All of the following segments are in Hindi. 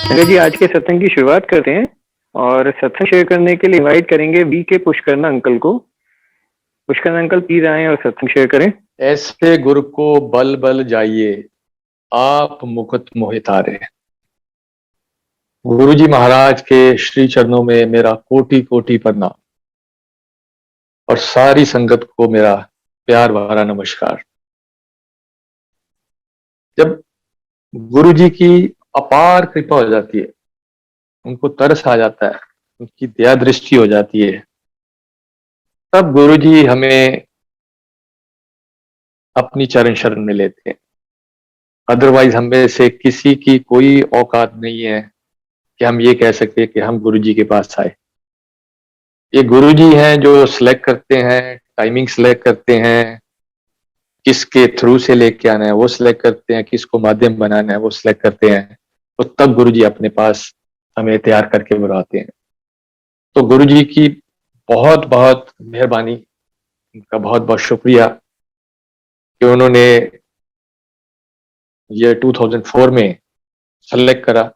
चलिए जी, आज के सत्संग की शुरुआत करते हैं और सत्संग शेयर करने के लिए इनवाइट करेंगे वी के पुष्करना अंकल को। पुष्करना अंकल प्लीज आएं और सत्संग शेयर करें। ऐसे गुरु को बल बल जाइए, आप मुकुट मोहि तारे। गुरु जी महाराज के श्री चरणों में मेरा कोटि कोटि प्रणाम और सारी संगत को मेरा प्यार भरा नमस्कार। जब गुरु जी की अपार कृपा हो जाती है, उनको तरस आ जाता है, उनकी दया दृष्टि हो जाती है, तब गुरु जी हमें अपनी चरण शरण में लेते हैं। अदरवाइज हमें से किसी की कोई औकात नहीं है कि हम ये कह सकते कि हम गुरु जी के पास आए। ये गुरुजी हैं जो सिलेक्ट करते हैं, टाइमिंग सिलेक्ट करते हैं, किसके थ्रू से लेके आना है वो सिलेक्ट करते हैं, किसको माध्यम बनाना है वो सिलेक्ट करते हैं, तो तब गुरुजी अपने पास हमें तैयार करके बुलाते हैं। तो गुरुजी की बहुत बहुत मेहरबानी, उनका बहुत बहुत शुक्रिया कि उन्होंने ये 2004 में सेलेक्ट करा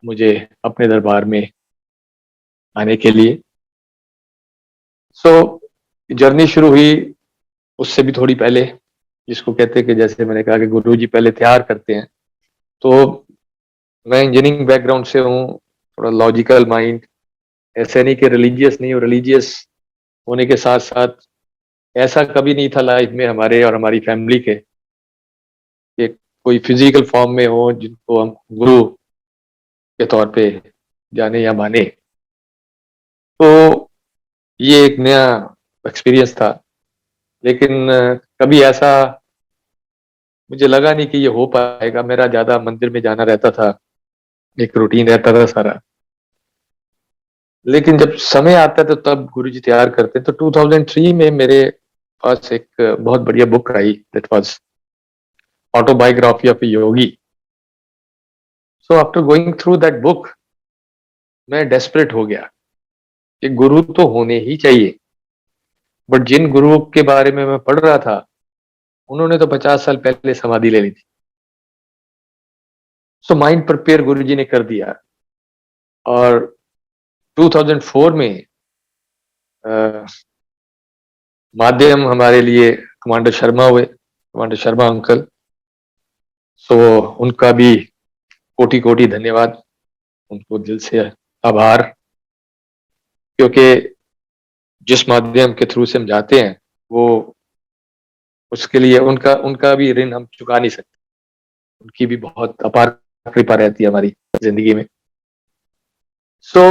मुझे अपने दरबार में आने के लिए। सो जर्नी शुरू हुई उससे भी थोड़ी पहले, जिसको कहते हैं कि जैसे मैंने कहा कि गुरुजी पहले तैयार करते हैं। तो मैं इंजीनियरिंग बैकग्राउंड से हूँ, थोड़ा लॉजिकल माइंड, ऐसे नहीं कि रिलीजियस नहीं हो, रिलीजियस होने के साथ साथ ऐसा कभी नहीं था लाइफ में हमारे और हमारी फैमिली के कि कोई फिजिकल फॉर्म में हो जिनको हम गुरु के तौर पे जाने या माने। तो ये एक नया एक्सपीरियंस था, लेकिन कभी ऐसा मुझे लगा नहीं कि ये हो पाएगा। मेरा ज्यादा मंदिर में जाना रहता था, एक रूटीन रहता था सारा, लेकिन जब समय आता है तो तब गुरुजी तैयार करते हैं। तो 2003 में मेरे पास एक बहुत बढ़िया book I, that was autobiography of A Yogi. So after going through that book मैं डेस्परेट हो गया कि गुरु तो होने ही चाहिए, बट जिन गुरुओं के बारे में मैं पढ़ रहा था उन्होंने तो 50 साल पहले समाधि ले ली थी। सो माइंड प्रिपेयर गुरुजी ने कर दिया और 2004 में माध्यम हमारे लिए कमांडर शर्मा हुए, कमांडर शर्मा अंकल। सो उनका भी कोटि कोटि धन्यवाद, उनको दिल से आभार, क्योंकि जिस माध्यम के थ्रू से हम जाते हैं वो उसके लिए उनका उनका भी ऋण हम चुका नहीं सकते। उनकी भी बहुत अपार कृपा रहती है हमारी जिंदगी में। सो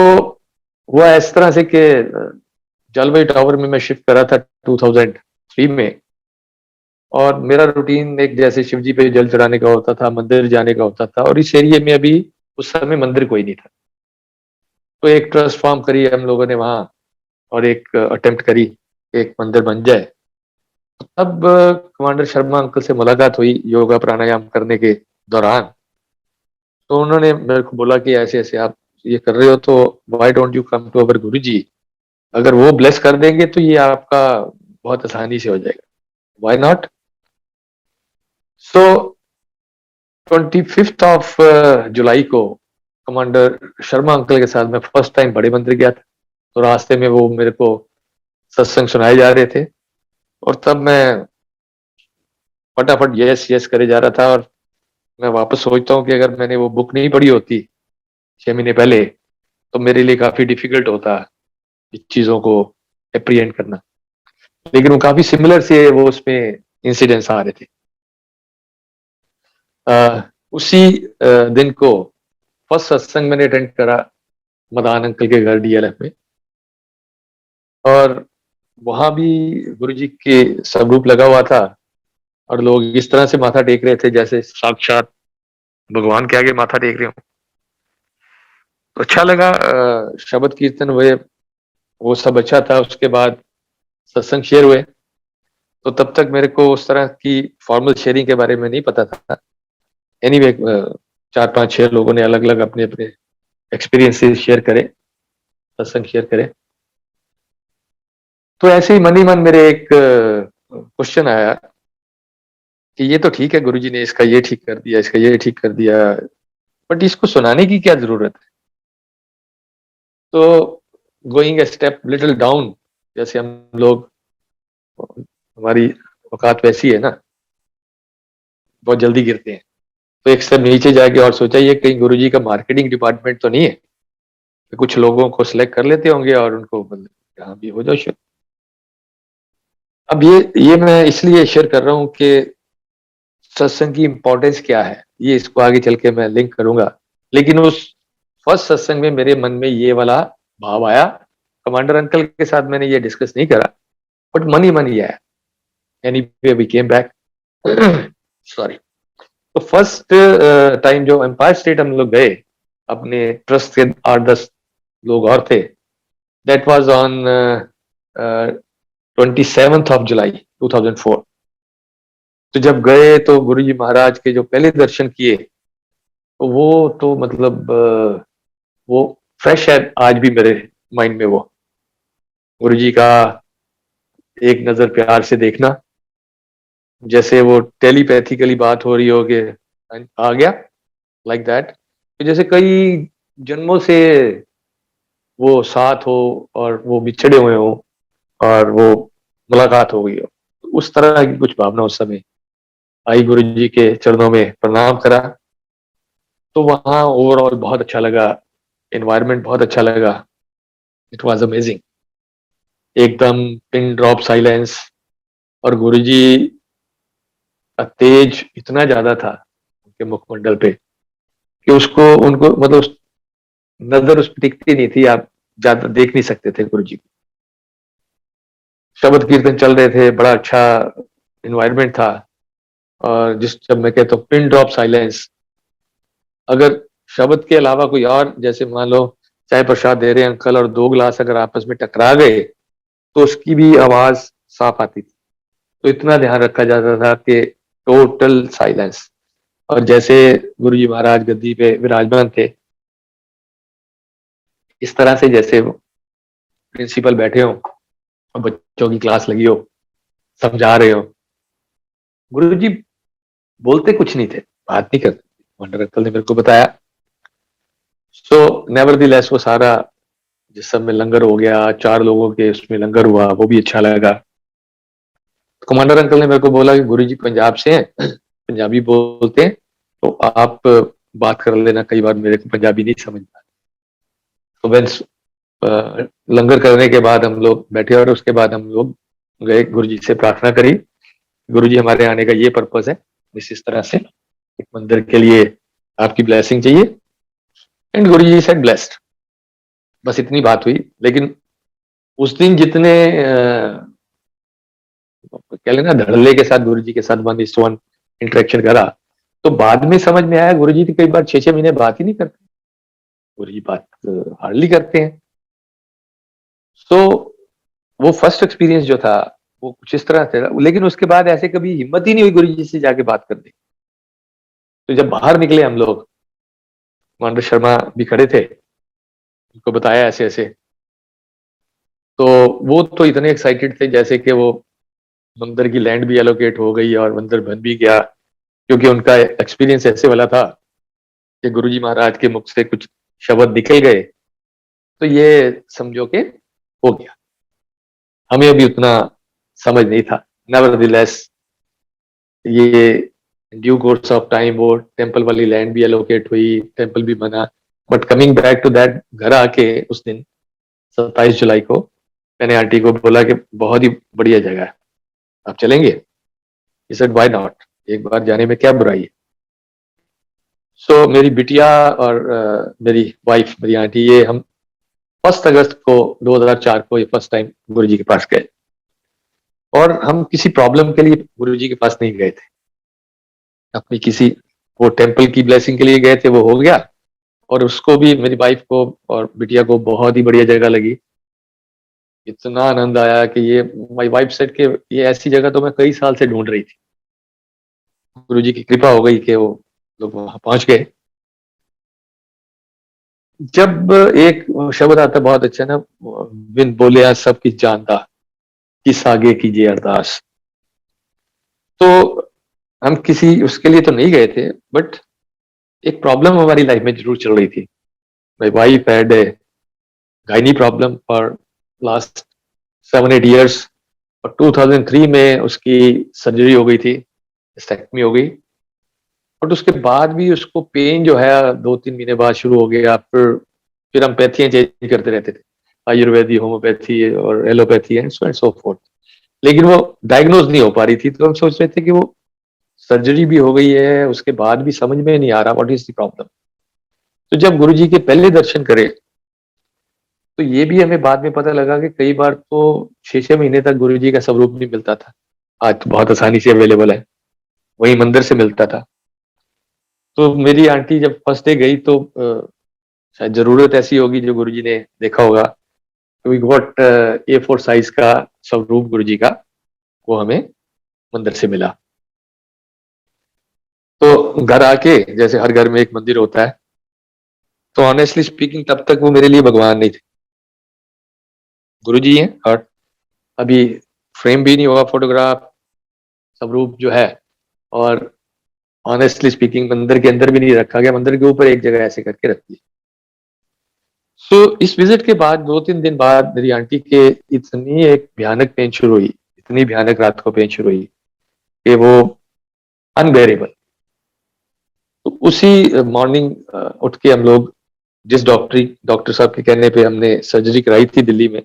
वो इस तरह से कि जलवायु टावर में मैं शिफ्ट करा था 2003 में, और मेरा रूटीन एक जैसे शिव जी पे जल चढ़ाने का होता था, मंदिर जाने का होता था, और इस एरिया में अभी उस समय मंदिर कोई नहीं था। तो एक ट्रस्ट फॉर्म करी हम लोगों ने वहां और एक अटेम्प्ट करी एक मंदिर बन जाए। तब कमांडर शर्मा अंकल से मुलाकात हुई योगा प्राणायाम करने के दौरान। तो उन्होंने मेरे को बोला कि ऐसे ऐसे आप ये कर रहे हो तो why don't you come to our guru ji, अगर वो ब्लेस कर देंगे तो ये आपका बहुत आसानी से हो जाएगा, why not. So 25 of July को कमांडर शर्मा अंकल के साथ मैं फर्स्ट टाइम बड़े मंदिर गया था। तो रास्ते में वो मेरे को सत्संग सुनाए जा रहे थे और तब मैं फटाफट यस यस करे जा रहा था। और मैं वापस सोचता हूँ कि अगर मैंने वो बुक नहीं पढ़ी होती 6 महीने पहले तो मेरे लिए काफी डिफिकल्ट होता इस चीजों को एप्रीहेंड करना, लेकिन वो काफी सिमिलर से वो उसमें इंसिडेंट्स आ रहे थे। उसी दिन को फर्स्ट सत्संग मैंने अटेंड करा मदान अंकल के घर डीएलएफ में, और वहां भी गुरुजी के स्वरूप लगा हुआ था और लोग इस तरह से माथा टेक रहे थे जैसे साक्षात भगवान के आगे माथा टेक रहे हो। तो अच्छा लगा, शब्द कीर्तन हुए, वो सब अच्छा था। उसके बाद सत्संग शेयर हुए, तो तब तक मेरे को उस तरह की फॉर्मल शेयरिंग के बारे में नहीं पता था। एनीवे 4-5-6 लोगों ने अलग अलग अपने अपने एक्सपीरियंसेस शेयर करे, सत्संग शेयर करे। तो ऐसे ही मन ही मन मेरे एक क्वेश्चन आया कि ये तो ठीक है गुरुजी ने इसका ये ठीक कर दिया, इसका ये ठीक कर दिया, बट इसको सुनाने की क्या जरूरत है? तो going a step little down, जैसे हम लोग, हमारी औकात वैसी है ना, बहुत जल्दी गिरते हैं। तो एक स्टेप नीचे जाके और सोचा ये कहीं गुरुजी का मार्केटिंग डिपार्टमेंट तो नहीं है कि कुछ लोगों को सिलेक्ट कर लेते होंगे और उनको यहाँ भी हो जाओ शुरू। अब ये मैं इसलिए शेयर कर रहा हूँ कि सत्संग की इंपॉर्टेंस क्या है, ये इसको आगे चल के मैं लिंक करूंगा। लेकिन उस फर्स्ट सत्संग में मेरे मन में ये वाला भाव आया, कमांडर अंकल के साथ मैंने ये डिस्कस नहीं करा, बट मन ही आया। Anyway we came back. Sorry. तो फर्स्ट टाइम जो एम्पायर स्टेट हम लोग गए, अपने ट्रस्ट के 8-10 लोग और थे, दैट वाज ऑन 27 जुलाई 2004। तो जब गए तो गुरु जी महाराज के जो पहले दर्शन किए, तो वो तो मतलब वो फ्रेश है आज भी मेरे माइंड में। वो गुरु जी का एक नजर प्यार से देखना, जैसे वो टेलीपैथिकली बात हो रही हो कि आ गया, लाइक दैट। जैसे कई जन्मों से वो साथ हो और वो बिछड़े हुए हो और वो मुलाकात हो गई हो, उस तरह की कुछ भावना उस समय आई। गुरु जी के चरणों में प्रणाम करा, तो वहाँ ओवरऑल बहुत अच्छा लगा, एनवायरनमेंट बहुत अच्छा लगा। इट वाज अमेजिंग, एकदम पिन ड्रॉप साइलेंस। और गुरुजी का तेज इतना ज्यादा था उनके मुखमंडल पे कि उसको उनको मतलब नजर उस पर टिकती नहीं थी, आप ज्यादा देख नहीं सकते थे गुरुजी को। शब्द कीर्तन चल रहे थे, बड़ा अच्छा एनवायरनमेंट था। और जिस जब मैं कहता हूँ पिन ड्रॉप साइलेंस, अगर शब्द के अलावा कोई और, जैसे मान लो चाय प्रसाद दे रहे हैं अंकल और दो गिलास अगर आपस में टकरा गए तो उसकी भी आवाज साफ आती थी। तो इतना ध्यान रखा जाता था कि टोटल साइलेंस। और जैसे गुरु जी महाराज गद्दी पे विराजमान थे, इस तरह से जैसे प्रिंसिपल बैठे हो और बच्चों की क्लास लगी हो, समझा रहे हो। गुरु जी बोलते कुछ नहीं थे, बात नहीं करते, वंडर अंकल ने मेरे को बताया। सो नेवरदीलेस वो सारा जिस सब में लंगर हो गया, 4 लोगों के उसमें लंगर हुआ, वो भी अच्छा लगा। कमांडर अंकल ने मेरे को बोला कि गुरु जी पंजाब से हैं, पंजाबी बोलते हैं, तो आप बात कर लेना, कई बार मेरे को पंजाबी नहीं समझ आता। तो वेन लंगर करने के बाद हम लोग बैठे और उसके बाद हम लोग गए, गुरु जी से प्रार्थना करी। गुरु जी हमारे आने का ये पर्पस है, इस तरह से एक मंदिर के लिए आपकी ब्लेसिंग चाहिए। And Guru ji said blessed, बस इतनी बात हुई। लेकिन उस दिन जितने कह लेना धड़ल्ले के साथ गुरु जी के साथ वन इस वन इंटरेक्शन करा, तो बाद में समझ में आया गुरु जी तो कई बार 6-6 महीने बात ही नहीं करते, गुरु जी बात हार्डली करते हैं। सो वो फर्स्ट एक्सपीरियंस जो था वो कुछ इस तरह था। लेकिन उसके बाद ऐसे कभी हिम्मत ही नहीं हुई गुरु जी से जाके बात करने। तो जब बाहर निकले हम लोग, कमांडर शर्मा भी खड़े थे, उनको बताया ऐसे ऐसे, तो वो तो इतने एक्साइटेड थे जैसे कि वो मंदिर की लैंड भी एलोकेट हो गई और मंदिर बन भी गया, क्योंकि उनका एक्सपीरियंस ऐसे वाला था कि गुरुजी महाराज के मुख से कुछ शब्द निकल गए तो ये समझो कि हो गया। हमें अभी उतना समझ नहीं था। नेवरदीलेस ये ड्यू कोर्स ऑफ टाइम वो टेम्पल वाली लैंड भी एलोकेट हुई, टेम्पल भी बना। But coming back to that, घर आके उस दिन 27 जुलाई को मैंने आंटी को बोला कि बहुत ही बढ़िया जगह है, आप चलेंगे? He said, why not? एक बार जाने में क्या बुराई है। सो मेरी बिटिया और मेरी वाइफ, मेरी आंटी, ये हम 1 अगस्त को 2004 को ये फर्स्ट टाइम गुरु जी के पास गए। और हम किसी प्रॉब्लम के लिए गुरु जी के पास नहीं गए थे, अपनी किसी वो टेम्पल की ब्लेसिंग के लिए गए थे, वो हो गया। और उसको भी, मेरी वाइफ को और बिटिया को बहुत ही बढ़िया जगह लगी, इतना आनंद आया कि ये माय वाइफ सेड कि ये ऐसी जगह तो मैं कई साल से ढूंढ रही थी। गुरु जी की कृपा हो गई कि वो लोग वहां पहुंच गए। जब एक शब्द आता बहुत अच्छा ना, बिन बोलिया सब किस जानता, किस आगे कीजिए अरदास। तो हम किसी उसके लिए तो नहीं गए थे, बट एक प्रॉब्लम हमारी लाइफ में जरूर चल रही थी. My wife had a gynae problem for last 7-8 years, और 2003 में उसकी सर्जरी हो गई थी, हिस्टेक्टमी हो गई. बट उसके बाद भी उसको पेन जो है 2-3 महीने बाद शुरू हो गया. फिर हम पैथियां चेंज करते रहते थे, आयुर्वेदी, होम्योपैथी और allopathy and so and so fourth. लेकिन वो डायग्नोज नहीं हो पा रही थी. तो हम सोच रहे थे कि वो सर्जरी भी हो गई है, उसके बाद भी समझ में नहीं आ रहा व्हाट इज द प्रॉब्लम. तो जब गुरुजी के पहले दर्शन करे तो ये भी हमें बाद में पता लगा कि कई बार तो 6-6 महीने तक गुरुजी का स्वरूप नहीं मिलता था. आज तो बहुत आसानी से अवेलेबल है, वही मंदिर से मिलता था. तो मेरी आंटी जब फर्स्ट डे गई तो शायद जरूरत ऐसी होगी जो गुरुजी ने देखा होगा. वी गॉट A4 साइज का स्वरूप गुरुजी का, वो हमें मंदिर से मिला. तो घर आके, जैसे हर घर में एक मंदिर होता है, तो ऑनेस्टली स्पीकिंग तब तक वो मेरे लिए भगवान नहीं थे. गुरुजी हैं, और अभी फ्रेम भी नहीं हुआ फोटोग्राफ, स्वरूप जो है. और ऑनेस्टली स्पीकिंग मंदिर के अंदर भी नहीं रखा गया, मंदिर के ऊपर एक जगह ऐसे करके रख दिया. सो इस विजिट के बाद 2-3 दिन बाद मेरी आंटी के इतनी एक भयानक पेन शुरू हुई, इतनी भयानक रात को पेन शुरू हुई कि वो अनबेरेबल. तो उसी मॉर्निंग उठ के हम लोग जिस डॉक्टर साहब के कहने पे हमने सर्जरी कराई थी दिल्ली में,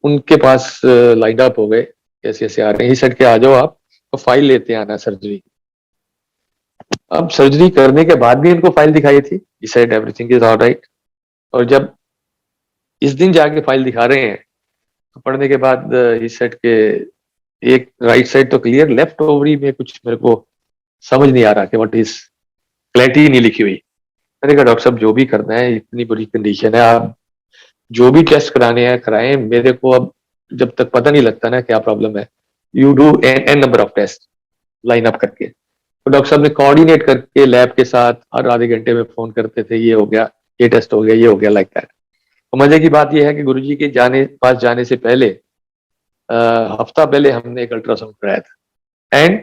उनके पास लाइन अप हो गए. कैसे ऐसे आ रहे हैं, ही सेड के आ जाओ आप, तो फाइल लेते आना सर्जरी. अब सर्जरी करने के बाद भी इनको फाइल दिखाई थी, he said everything is alright. और जब इस दिन जाके फाइल दिखा रहे हैं तो पढ़ने के बाद ही सेड के एक राइट साइड तो क्लियर, लेफ्ट ओवरी में कुछ मेरे को समझ नहीं आ रहा कि व्हाट इज, क्लैरिटी नहीं लिखी हुई. मैंने कहा डॉक्टर साहब जो भी करना है, इतनी बुरी कंडीशन है, आप जो भी टेस्ट कराने हैं कराएं, मेरे को अब जब तक पता नहीं लगता ना क्या प्रॉब्लम है, you do an number of test line up करके. तो डॉक्टर साहब ने कोऑर्डिनेट करके लैब के साथ हर आधे घंटे में फोन करते थे, ये हो गया, ये टेस्ट हो गया, ये हो गया, लाइक दैट. तो मजे की बात यह है कि गुरुजी के पास जाने से पहले हफ्ता पहले हमने एक अल्ट्रासाउंड कराया था, एंड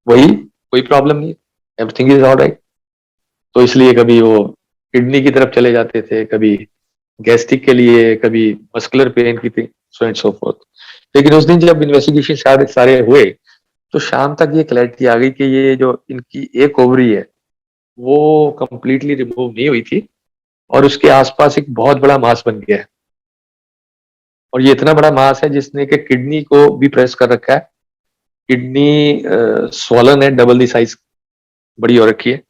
वही, कोई प्रॉब्लम नहीं, एवरीथिंग इज ऑलराइट. तो इसलिए कभी वो किडनी की तरफ चले जाते थे, कभी गैस्ट्रिक के लिए, कभी मस्कुलर पेन की थी, सो एंड सो फोर्थ. लेकिन उस दिन जब इन्वेस्टिगेशन सारे सारे हुए तो शाम तक ये क्लैरिटी आ गई कि ये जो इनकी एक ओवरी है वो कंप्लीटली रिमूव नहीं हुई थी, और उसके आसपास एक बहुत बड़ा मास बन गया है. और ये इतना बड़ा मास है जिसने कि किडनी को भी प्रेस कर रखा है. किडनी स्वॉलन है, डबल दी साइज बड़ी हो रखी है.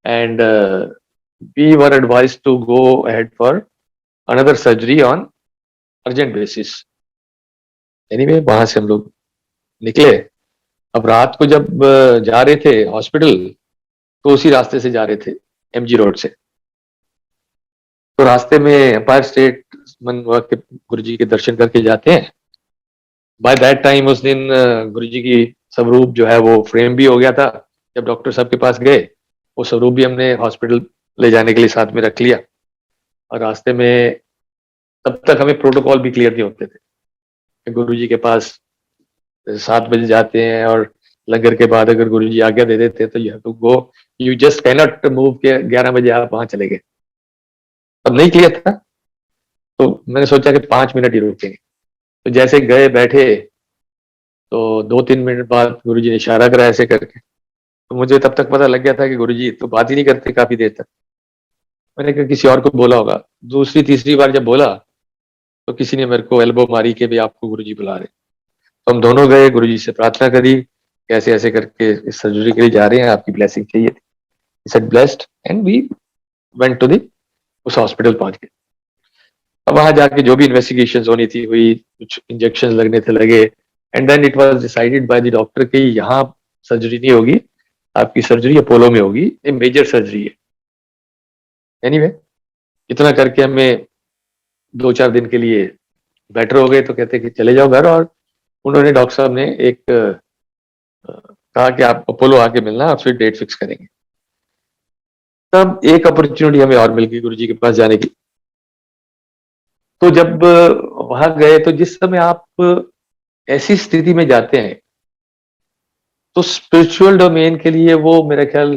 And we were advised to go ahead for another surgery on urgent basis. Anyway वहां से हम लोग निकले. अब रात को जब जा रहे थे हॉस्पिटल, तो उसी रास्ते से जा रहे थे, MG रोड से. तो रास्ते में एम्पायर स्टेट मन हुआ कि गुरुजी के दर्शन करके जाते हैं. बाय दैट टाइम उस दिन गुरुजी की स्वरूप जो है वो फ्रेम भी हो गया था. जब डॉक्टर साहब के पास गए, वो स्वरूप भी हमने हॉस्पिटल ले जाने के लिए साथ में रख लिया. और रास्ते में तब तक हमें प्रोटोकॉल भी क्लियर नहीं होते थे. गुरुजी के पास 7 बजे जाते हैं, और लंगर के बाद अगर गुरुजी आज्ञा दे देते तो you have to go, you just cannot move के 11 बजे आप वहां चले गए. अब नहीं क्लियर था, तो मैंने सोचा कि 5 मिनट ही रुकेंगे. तो जैसे गए बैठे, तो 2-3 मिनट बाद गुरुजी ने इशारा करा ऐसे करके. तो मुझे तब तक पता लग गया था कि गुरुजी तो बात ही नहीं करते काफी देर तक. मैंने कहा किसी और को बोला होगा. दूसरी तीसरी बार जब बोला तो किसी ने मेरे को एल्बो मारी कि भाई आपको गुरुजी बुला रहे. तो हम दोनों गए, गुरुजी से प्रार्थना करी, कैसे ऐसे करके इस सर्जरी के लिए जा रहे हैं, आपकी ब्लेसिंग चाहिए थी. He said blessed and we went to the, उस हॉस्पिटल पहुंच गए. अब वहां जाके जो भी इन्वेस्टिगेशन होनी थी हुई, कुछ इंजेक्शन लगने थे लगे. And then it was decided by the doctor कि यहाँ सर्जरी नहीं होगी, आपकी सर्जरी अपोलो में होगी, ये मेजर सर्जरी है. एनीवे इतना करके हमें 2-4 दिन के लिए बेटर हो गए. तो कहते कि चले जाओ घर. और उन्होंने, डॉक्टर साहब ने एक कहा कि आप अपोलो आके मिलना, आप फिर डेट फिक्स करेंगे. तब एक अपॉर्चुनिटी हमें और मिल गई गुरुजी के पास जाने की. तो जब वहां गए, तो जिस समय आप ऐसी स्थिति में जाते हैं तो स्पिरिचुअल डोमेन के लिए वो मेरा ख्याल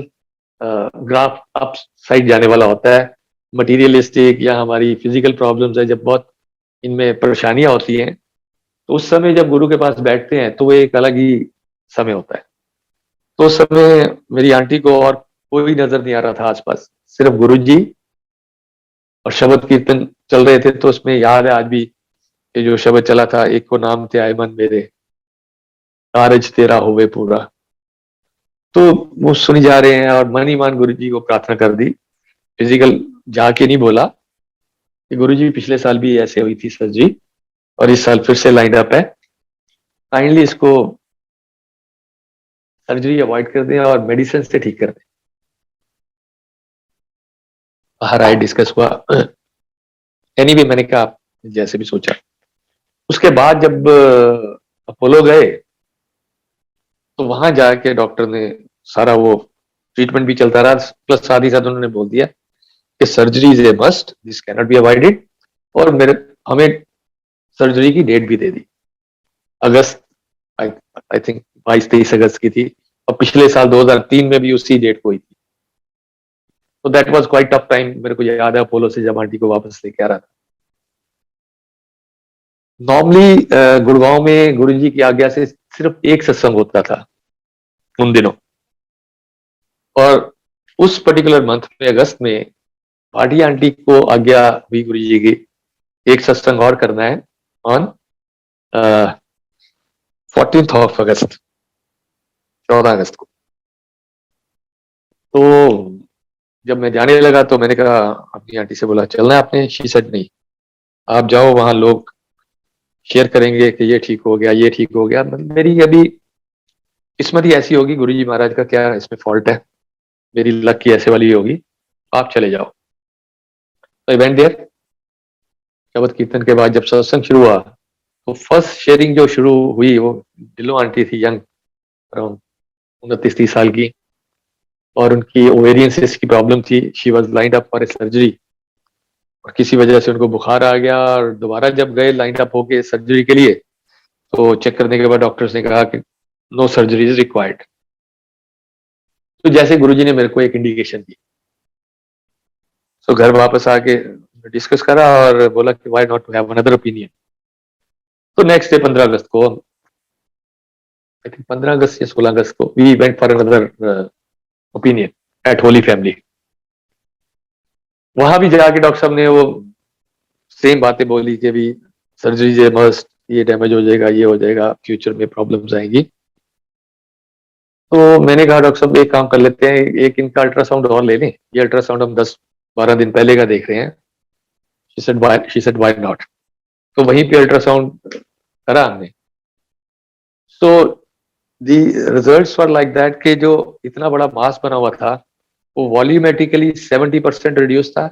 ग्राफ अप साइड जाने वाला होता है, मटीरियलिस्टिक या हमारी फिजिकल प्रॉब्लम्स है, जब बहुत इनमें परेशानियां होती हैं तो उस समय जब गुरु के पास बैठते हैं तो वो एक अलग ही समय होता है। तो उस समय मेरी आंटी को और कोई नजर नहीं आ रहा था आसपास, सिर्फ गुरु जी और शब्द कीर्तन चल रहे थे। तो उसमें याद है आज भी कि जो शब्द चला था, एक को नाम थे आए मन मेरे, कारज तेरा होवे पूरा। तो वो सुनी जा रहे हैं और मन ही मन गुरु जी को प्रार्थना कर दी, फिजिकल जाके नहीं बोला कि गुरु जी पिछले साल भी ऐसे हुई थी सर्जरी और इस साल फिर से लाइन अप है, काइंडली इसको सर्जरी अवॉइड कर दें और मेडिसिन से ठीक कर दें। बाहर आए, डिस्कस हुआ, एनीवे मैंने कहा आप जैसे भी सोचा। उसके बाद जब अपोलो गए तो वहां जाके डॉक्टर ने सारा वो ट्रीटमेंट भी चलता रहा, प्लस साथ ही साथ उन्होंने बोल दिया कि surgery is a must, this can not be avoided. और मेरे हमें सर्जरी की डेट भी दे दी, अगस्त, आई थिंक 22-23 अगस्त की थी, और पिछले साल 2003 में भी उसी डेट को हुई थी। तो that was quite tough time. मेरे को याद है अपोलो से जब आंटी को वापस लेके आ रहा था। नॉर्मली गुड़गांव में गुरुजी की आज्ञा से सिर्फ एक सत्संग होता था उन दिनों, और उस पर्टिकुलर मंथ में, अगस्त में, भाटिया आंटी को आज्ञा हुई गुरुजी की एक सत्संग और करना है ऑन 14th ऑफ अगस्त, 14 अगस्त को। तो जब मैं जाने लगा तो मैंने कहा अपनी आंटी से, बोला चलना है आपने? शी सेड नहीं, आप जाओ, वहां लोग शेयर करेंगे कि ये ठीक हो गया, ये ठीक हो गया। मेरी अभी किस्मत ही ऐसी होगी, गुरुजी महाराज का क्या इसमें फॉल्ट है, मेरी लक की ऐसे वाली होगी, आप चले जाओ। तो इवेंट देयर, शबद कीर्तन के बाद जब सत्संग शुरू हुआ तो फर्स्ट शेयरिंग जो शुरू हुई वो ढिल्लो आंटी थी, यंग, अराउंड 29-30 साल की, और उनकी ओवेरियन सिस्ट की प्रॉब्लम थी। She was lined up for a surgery, और किसी वजह से उनको बुखार आ गया, और दोबारा जब गए लाइंड अप होके सर्जरी के लिए तो चेक करने के बाद डॉक्टर्स ने कहा कि नो सर्जरी इज रिक्वायर्ड। तो जैसे गुरुजी ने मेरे को एक इंडिकेशन दी, तो घर वापस आके डिस्कस करा और बोला कि why not to have another opinion. तो नेक्स्ट डे 15 अगस्त को, आई थिंक 15 अगस्त या 16 अगस्त को, we went for another opinion at Holy Family. वहां भी जाके डॉक्टर साहब ने वो सेम बातें बोली कि भी सर्जरी जे मस्ट, ये डैमेज हो जाएगा, ये हो जाएगा, फ्यूचर में प्रॉब्लम्स आएंगी। तो मैंने कहा डॉक्टर साहब एक काम कर लेते हैं, एक इनका अल्ट्रासाउंड और ले लें, ये अल्ट्रासाउंड हम 10-12 दिन पहले का देख रहे हैं। She said why not. तो वहीं पे अल्ट्रासाउंड करा हमने। So the results were like that कि जो इतना बड़ा मास बना हुआ था वो वॉल्यूमेट्रिकली 70% रिड्यूस था,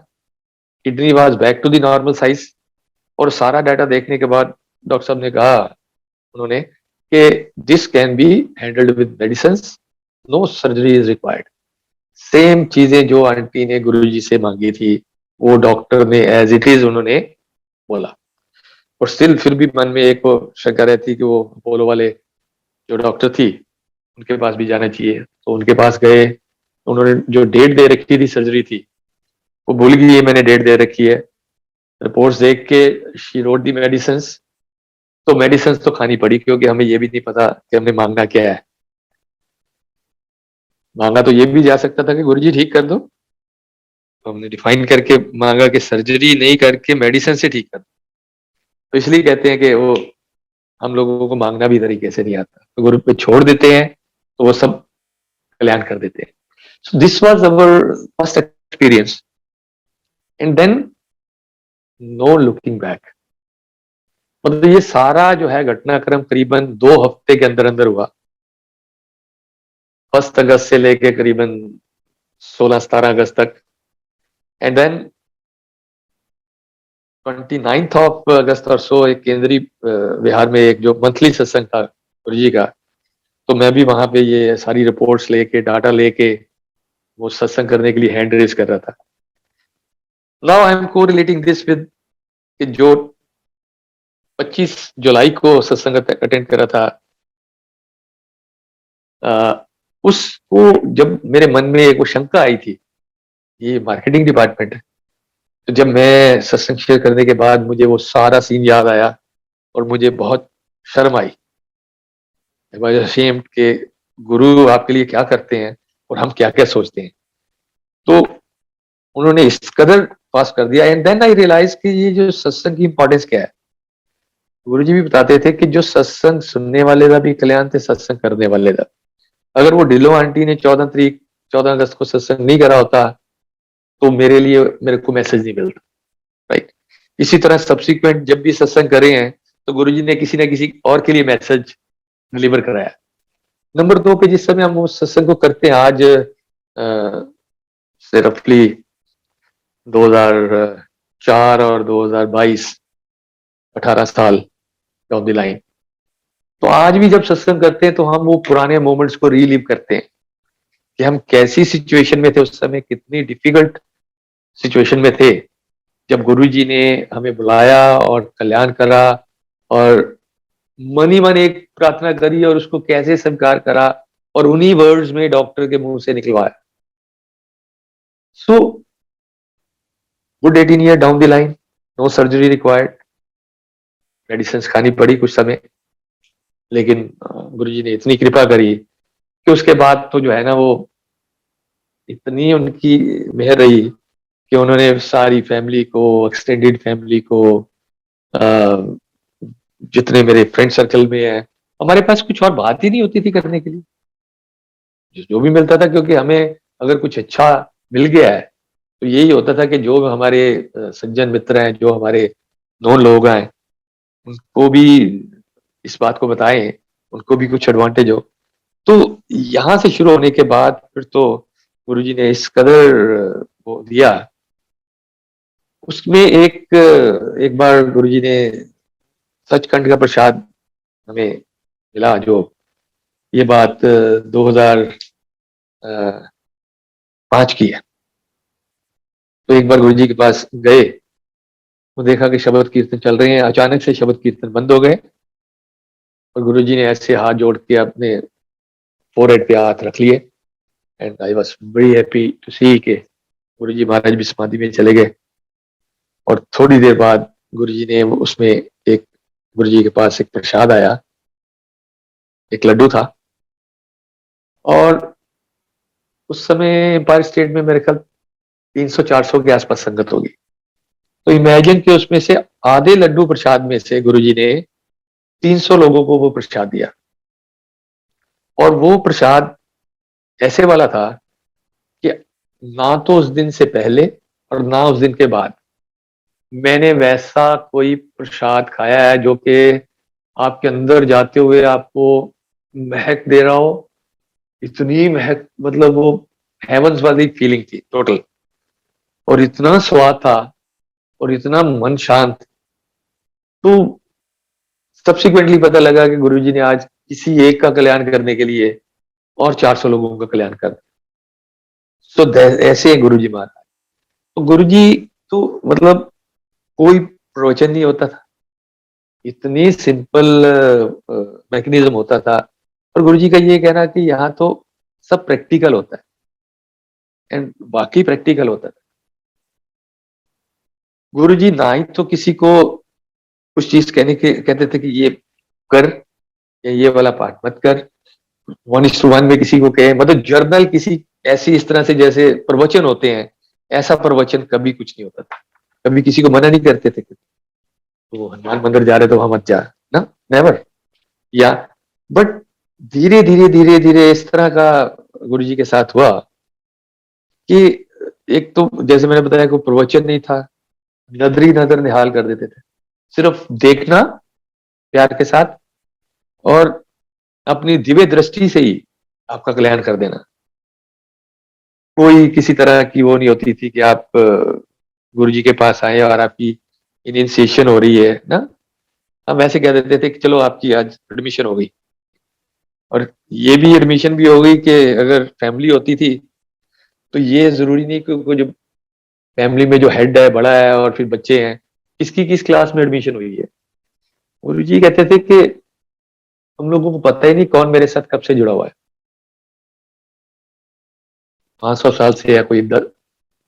kidney was back to the normal size. और सारा डाटा देखने के बाद डॉक्टर साहब ने कहा, उन्होंने, कि this can be handled with medicine, no surgery is required. Same चीजें जो आंटी ने गुरुजी से मांगी थी वो डॉक्टर ने एज इट इज उन्होंने बोला। और स्टिल फिर भी मन में एक वो शंका रहती कि वो अपोलो वाले जो डॉक्टर थी उनके पास भी जाना चाहिए। तो उनके पास गए, उन्होंने जो डेट दे रखी थी सर्जरी की वो भूल गई, ये मैंने डेट दे रखी है। रिपोर्ट्स देख के शी रोट दी मेडिसिन। तो मेडिसिन तो खानी पड़ी, क्योंकि हमें ये भी नहीं पता कि हमने मांगना क्या है। मांगा तो ये भी जा सकता था कि गुरुजी ठीक कर दो, तो हमने डिफाइन करके मांगा कि सर्जरी नहीं करके मेडिसिन से ठीक कर दो। तो इसलिए कहते हैं कि वो हम लोगों को मांगना भी तरीके से नहीं आता, तो गुरु पे छोड़ देते हैं तो वो सब कल्याण कर देते हैं। So this was our first experience, and then no looking back. मतलब ये सारा जो है घटनाक्रम करीबन 2 हफ्ते के अंदर अंदर हुआ, 1 अगस्त से लेके करीबन 16-17 अगस्त तक। एंड देन 29th ऑफ अगस्त और सो एक केंद्रीय विहार में एक जो मंथली सत्संग था गुरु जी का, तो मैं भी वहां पे ये सारी रिपोर्ट्स लेके, डाटा लेके वो सत्संग करने के लिए हैंड रेज कर रहा था। नाउ आई एम को रिलेटिंग दिस विद जो 25 जुलाई को सत्संग अटेंड करा था, उसको जब मेरे मन में एक वो शंका आई थी, ये मार्केटिंग डिपार्टमेंट है, तो जब मैं सत्संग शेयर करने के बाद मुझे वो सारा सीन याद आया और मुझे बहुत शर्म आई। आई वाज अशेम्ड कि गुरु आपके लिए क्या करते हैं और हम क्या क्या सोचते हैं। तो उन्होंने इस कदर पास कर दिया, एंड देन आई रियलाइज कि ये जो सत्संग की इंपॉर्टेंस क्या है। गुरु जी भी बताते थे कि जो सत्संग सुनने वाले का भी कल्याण थे, सत्संग करने वाले का। अगर वो ढिल्लो आंटी ने 14 अगस्त को सत्संग नहीं करा होता तो मेरे को मैसेज नहीं मिलता, राइट। इसी तरह सब्सिक्वेंट जब भी सत्संग करे हैं तो गुरु जी ने किसी ना किसी और के लिए मैसेज डिलीवर कराया। नंबर 2 पे जिस समय हम उस सत्संग को करते हैं आज से रफली 2004 और 2022, 18 साल डाउन द लाइन, तो आज भी जब सत्संग करते हैं तो हम वो पुराने मोमेंट्स को रीलिव करते हैं कि हम कैसी सिचुएशन में थे उस समय, कितनी डिफिकल्ट सिचुएशन में थे जब गुरु जी ने हमें बुलाया और कल्याण करा, और मन ही मन एक प्रार्थना करी और उसको कैसे स्वीकार करा और उन्हीं वर्ड्स में डॉक्टर के मुंह से निकलवाया। So good 18 year down the line, no surgery required, medicine खानी पड़ी कुछ समय, लेकिन गुरु जी ने इतनी कृपा करी कि उसके बाद तो जो है ना वो इतनी उनकी मेहर रही कि उन्होंने सारी फैमिली को, एक्सटेंडेड फैमिली को, जितने मेरे फ्रेंड सर्कल में है, हमारे पास कुछ और बात ही नहीं होती थी करने के लिए, जो भी मिलता था, क्योंकि हमें अगर कुछ अच्छा मिल गया है तो यही होता था कि जो हमारे सज्जन मित्र हैं, जो हमारे नॉन लोग हैं, उनको भी इस बात को बताएं, उनको भी कुछ एडवांटेज हो। तो यहाँ से शुरू होने के बाद फिर तो गुरुजी ने इस कदर वो दिया। उसमें एक बार गुरुजी ने सचखंड का प्रसाद हमें मिला, जो ये बात 2005 की है। तो एक बार गुरुजी के पास गए तो देखा कि शब्द कीर्तन चल रहे हैं, अचानक से शब्द कीर्तन बंद हो गए और गुरुजी ने ऐसे हाथ जोड़ के अपने फोरहेड पे हाथ रख लिए, and I was very happy to see के गुरुजी महाराज भी समाधि में चले गए। और थोड़ी देर बाद गुरुजी ने उसमें एक, गुरुजी के पास एक प्रसाद आया, एक लड्डू था, और उस समय एम्पायर स्टेट में मेरे ख्याल 300-400 के आसपास संगत होगी। तो इमेजिन कि उसमें से आधे लड्डू प्रसाद में से गुरुजी ने 300 लोगों को वो प्रसाद दिया, और वो प्रसाद ऐसे वाला था कि ना तो उस दिन से पहले और ना उस दिन के बाद मैंने वैसा कोई प्रसाद खाया है जो कि आपके अंदर जाते हुए आपको महक दे रहा हो। इतनी महक, मतलब वो हेवंस वाली फीलिंग थी टोटल, और इतना स्वाद था और इतना मन शांत। तो सब्सिक्वेंटली पता लगा कि गुरुजी ने आज किसी एक का कल्याण करने के लिए और 400 लोगों का कल्याण कर। सो ऐसे गुरुजी महाराज, तो गुरुजी तो मतलब कोई प्रवचन नहीं होता था, इतनी सिंपल मैकेनिज्म होता था। और गुरुजी का ये कहना कि यहाँ तो सब प्रैक्टिकल होता है, एंड बाकी प्रैक्टिकल होता था। गुरुजी ना ही तो किसी को कुछ चीज कहते थे कि ये कर या ये वाला पाठ मत कर, 1:1 में किसी को कहे, मतलब जर्नल किसी ऐसी इस तरह से जैसे प्रवचन होते हैं, ऐसा प्रवचन कभी कुछ नहीं होता था। कभी किसी को मना नहीं करते थे तो हनुमान मंदिर जा रहे तो वहां मत जा, ना, नेवर। या बट धीरे धीरे धीरे धीरे इस तरह का गुरुजी के साथ हुआ कि एक तो जैसे मैंने बताया कोई प्रवचन नहीं था, नजर ही नजर निहाल कर देते थे, सिर्फ देखना प्यार के साथ और अपनी दिव्य दृष्टि से ही आपका कल्याण कर देना। कोई किसी तरह की वो नहीं होती थी कि आप गुरु जी के पास आए और आपकी इनिशिएशन हो रही है ना, हम ऐसे कह देते थे कि चलो आपकी आज एडमिशन हो गई। और ये भी एडमिशन भी हो गई कि अगर फैमिली होती थी तो ये जरूरी नहीं कि जो फैमिली में जो हेड है, बड़ा है, और फिर बच्चे हैं, किसकी किस क्लास में एडमिशन हुई है। गुरु जी कहते थे कि हम लोगों को पता ही नहीं कौन मेरे साथ कब से जुड़ा हुआ है। 500 साल से है, कोई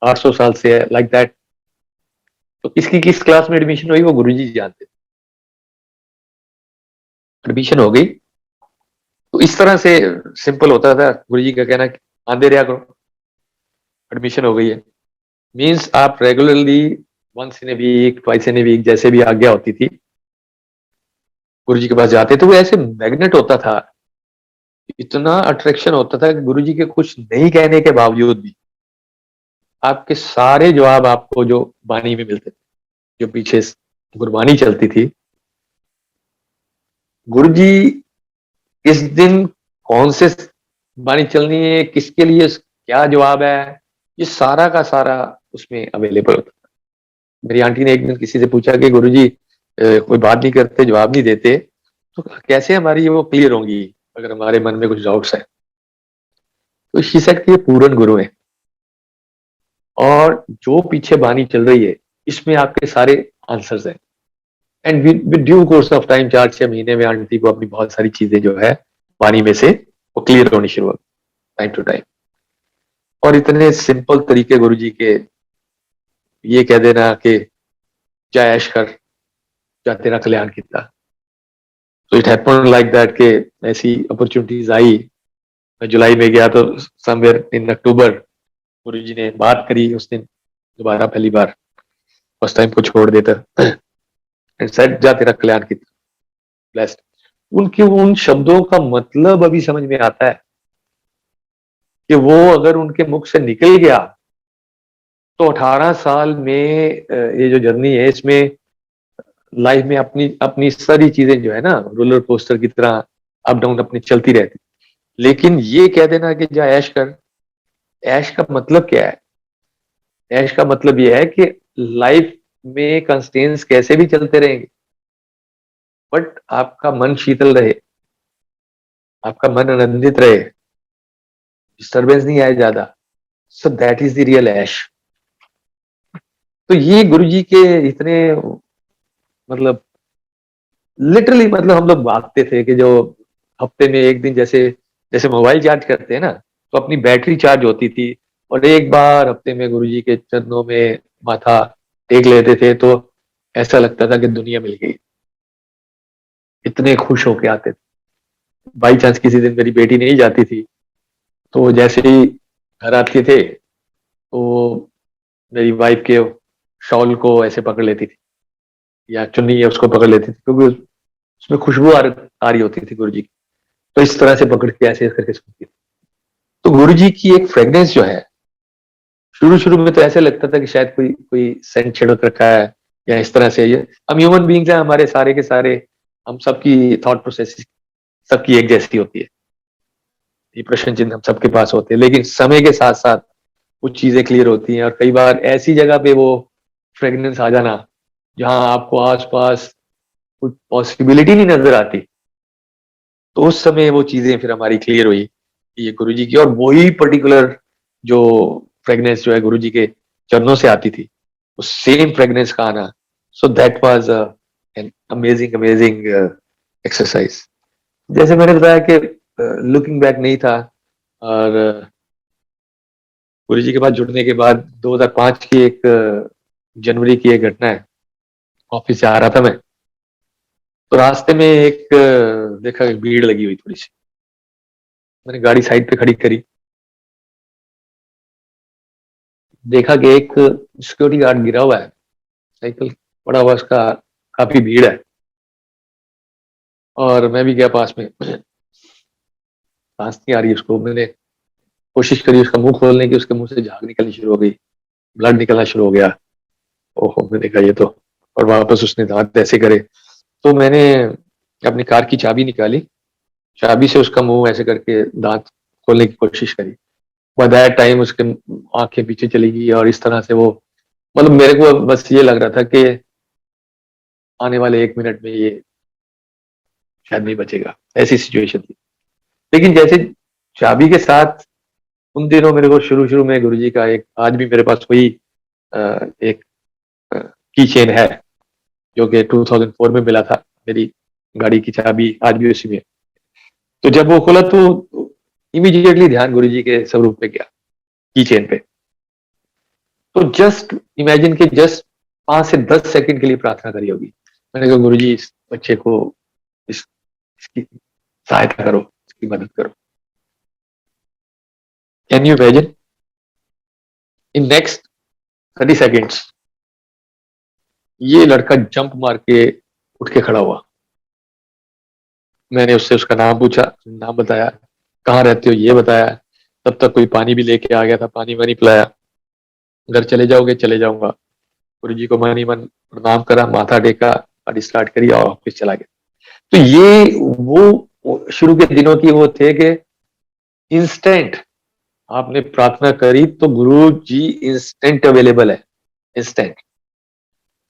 800 साल से है, लाइक दैट। तो किसकी किस क्लास में एडमिशन हुई वो गुरुजी जानते। एडमिशन हो गई, तो इस तरह से सिंपल होता था। गुरुजी का कहना कि आंधे रहा करो, एडमिशन हो गई है। मीन्स आप regularly once in a week, twice in a week, जैसे भी आज्ञा होती थी, गुरुजी के पास जाते। तो वो ऐसे मैग्नेट होता था, इतना अट्रैक्शन होता था कि गुरुजी के कुछ नहीं कहने के बावजूद भी आपके सारे जवाब आपको जो वाणी में मिलते थे, जो पीछे गुरबानी चलती थी, गुरुजी इस दिन कौन से वाणी चलनी है, किसके लिए क्या जवाब है, ये सारा का सारा उसमें अवेलेबल होता था। मेरी आंटी ने एक दिन किसी से पूछा कि गुरुजी कोई बात नहीं करते, जवाब नहीं देते, तो कैसे हमारी ये वो क्लियर होंगी अगर हमारे मन में कुछ डाउट्स है। तो शी सेड कि ये पूर्ण गुरु है, और जो पीछे वाणी चल रही है इसमें आपके सारे आंसर्स हैं। And with due course of time, 4-6 महीने में आंटी को अपनी बहुत सारी चीजें जो है वाणी में से वो क्लियर होनी शुरू हो, टाइम टू टाइम। और इतने सिंपल तरीके गुरुजी के, ये कह देना कि जा ऐश कर, जा तेरा कल्याण किया। तो इट हैपेंड लाइक दैट के ऐसी अपॉर्चुनिटीज आई। मैं जुलाई में गया तो समवेयर इन अक्टूबर गुरुजी ने बात करी उस दिन दोबारा, पहली बार फर्स्ट टाइम को छोड़ देता, एंड सेड जा तेरा कल्याण किया, ब्लेस्ड। उनके उन शब्दों का मतलब अभी समझ में आता है कि वो अगर उनके मुख से निकल गया तो 18 साल में ये जो जर्नी है इसमें लाइफ में अपनी अपनी सारी चीजें जो है ना रोलर कोस्टर की तरह अप डाउन अपनी चलती रहती। लेकिन ये कह देना कि जा ऐश कर, ऐश का मतलब क्या है? ऐश का मतलब ये है कि लाइफ में कंस्ट्रेंट्स कैसे भी चलते रहेंगे, बट आपका मन शीतल रहे, आपका मन आनंदित रहे, डिस्टर्बेंस नहीं आए ज्यादा। So that is the real ऐश। तो ये गुरुजी के इतने, मतलब लिटरली, मतलब हम लोग भागते थे कि जो हफ्ते में एक दिन, जैसे जैसे मोबाइल चार्ज करते हैं ना, तो अपनी बैटरी चार्ज होती थी, और एक बार हफ्ते में गुरुजी के चरणों में माथा टेक लेते थे तो ऐसा लगता था कि दुनिया मिल गई। इतने खुश होके आते थे। बाई चांस किसी दिन मेरी बेटी नहीं जाती थी, तो जैसे ही घर आते थे तो मेरी वाइफ के शॉल को ऐसे पकड़ लेती थी, या चुन्नी है उसको पकड़ लेती थी, क्योंकि उसमें खुशबू आ रही होती थी गुरु जी की। तो इस तरह से पकड़ के ऐसे करके सुनती थी। तो गुरु जी की एक फ्रेग्रेंस जो है, शुरू शुरू में तो ऐसे लगता था कि शायद कोई कोई सेंट छिड़क रखा है, या इस तरह से। ये हम ह्यूमन बींग्स हैं, हमारे सारे के सारे, हम सबकी थॉट प्रोसेस सबकी एक जैसी होती है, ये प्रश्न चिन्ह हम सबके पास होते हैं। लेकिन समय के साथ साथ कुछ चीजें क्लियर होती हैं, और कई बार ऐसी जगह पे वो फ्रेग्रेंस आ जाना जहां आपको आसपास कुछ पॉसिबिलिटी नहीं नजर आती, तो उस समय वो चीजें फिर हमारी क्लियर हुई कि ये गुरुजी की, और वही पर्टिकुलर जो फ्रेग्रेंस जो है गुरुजी के चरणों से आती थी, उस सेम फ्रेग्रेंस का आना। सो that was an amazing amazing exercise. जैसे मैंने बताया कि लुकिंग बैक नहीं था, और गुरुजी के पास जुड़ने के बाद 2005 की एक जनवरी की एक घटना है। ऑफिस से आ रहा था मैं, तो रास्ते में एक देखा भीड़ लगी हुई थोड़ी सी। मैंने गाड़ी साइड पे खड़ी करी, देखा कि एक सिक्योरिटी गार्ड गिरा हुआ है, साइकिल पड़ा हुआ, उसका काफी भीड़ है। और मैं भी गया पास में, सांस नहीं आ रही उसको। मैंने कोशिश करी उसका मुंह खोलने की, उसके मुंह से झाग निकलनी शुरू हो गई, ब्लड निकलना शुरू हो गया। ओहो, मैंने देखा ये तो, और वापस उसने दांत ऐसे करे। तो मैंने अपनी कार की चाबी निकाली, चाबी से उसका मुंह ऐसे करके दांत खोलने की कोशिश करी। बाय दैट टाइम उसके आंखें पीछे चली गई, और इस तरह से वो, मतलब मेरे को बस ये लग रहा था कि आने वाले 1 मिनट में ये शायद नहीं बचेगा, ऐसी सिचुएशन थी। लेकिन जैसे चाबी के साथ, उन दिनों मेरे को शुरू शुरू में गुरुजी का एक, आज भी मेरे पास वही एक की चेन है, जो कि 2004 में मिला था। मेरी गाड़ी की चाबी आज भी उसी में। तो जब वो खोला तो इमीडिएटली ध्यान गुरुजी के स्वरूप पे गया। की चेन पे। तो जस्ट इमेजिन कि जस्ट 5 से 10 सेकंड के लिए प्रार्थना करी होगी। मैंने कहा गुरुजी इस बच्चे को इसकी सहायता करो, इसकी मदद करो। Can you imagine in next 30 seconds ये लड़का जंप मार के उठ के खड़ा हुआ। मैंने उससे उसका नाम पूछा, नाम बताया, कहाँ रहते हो ये बताया। तब तक कोई पानी भी लेके आ गया था, पानी वानी पिलाया। घर चले जाओगे? चले जाऊंगा। गुरुजी को मन ही मन प्रणाम करा, माथा टेका, गाड़ी स्टार्ट करी और ऑफिस चला गया। तो ये वो शुरू के दिनों की वो थे कि इंस्टेंट आपने प्रार्थना करी तो गुरु जी इंस्टेंट अवेलेबल है, इंस्टेंट।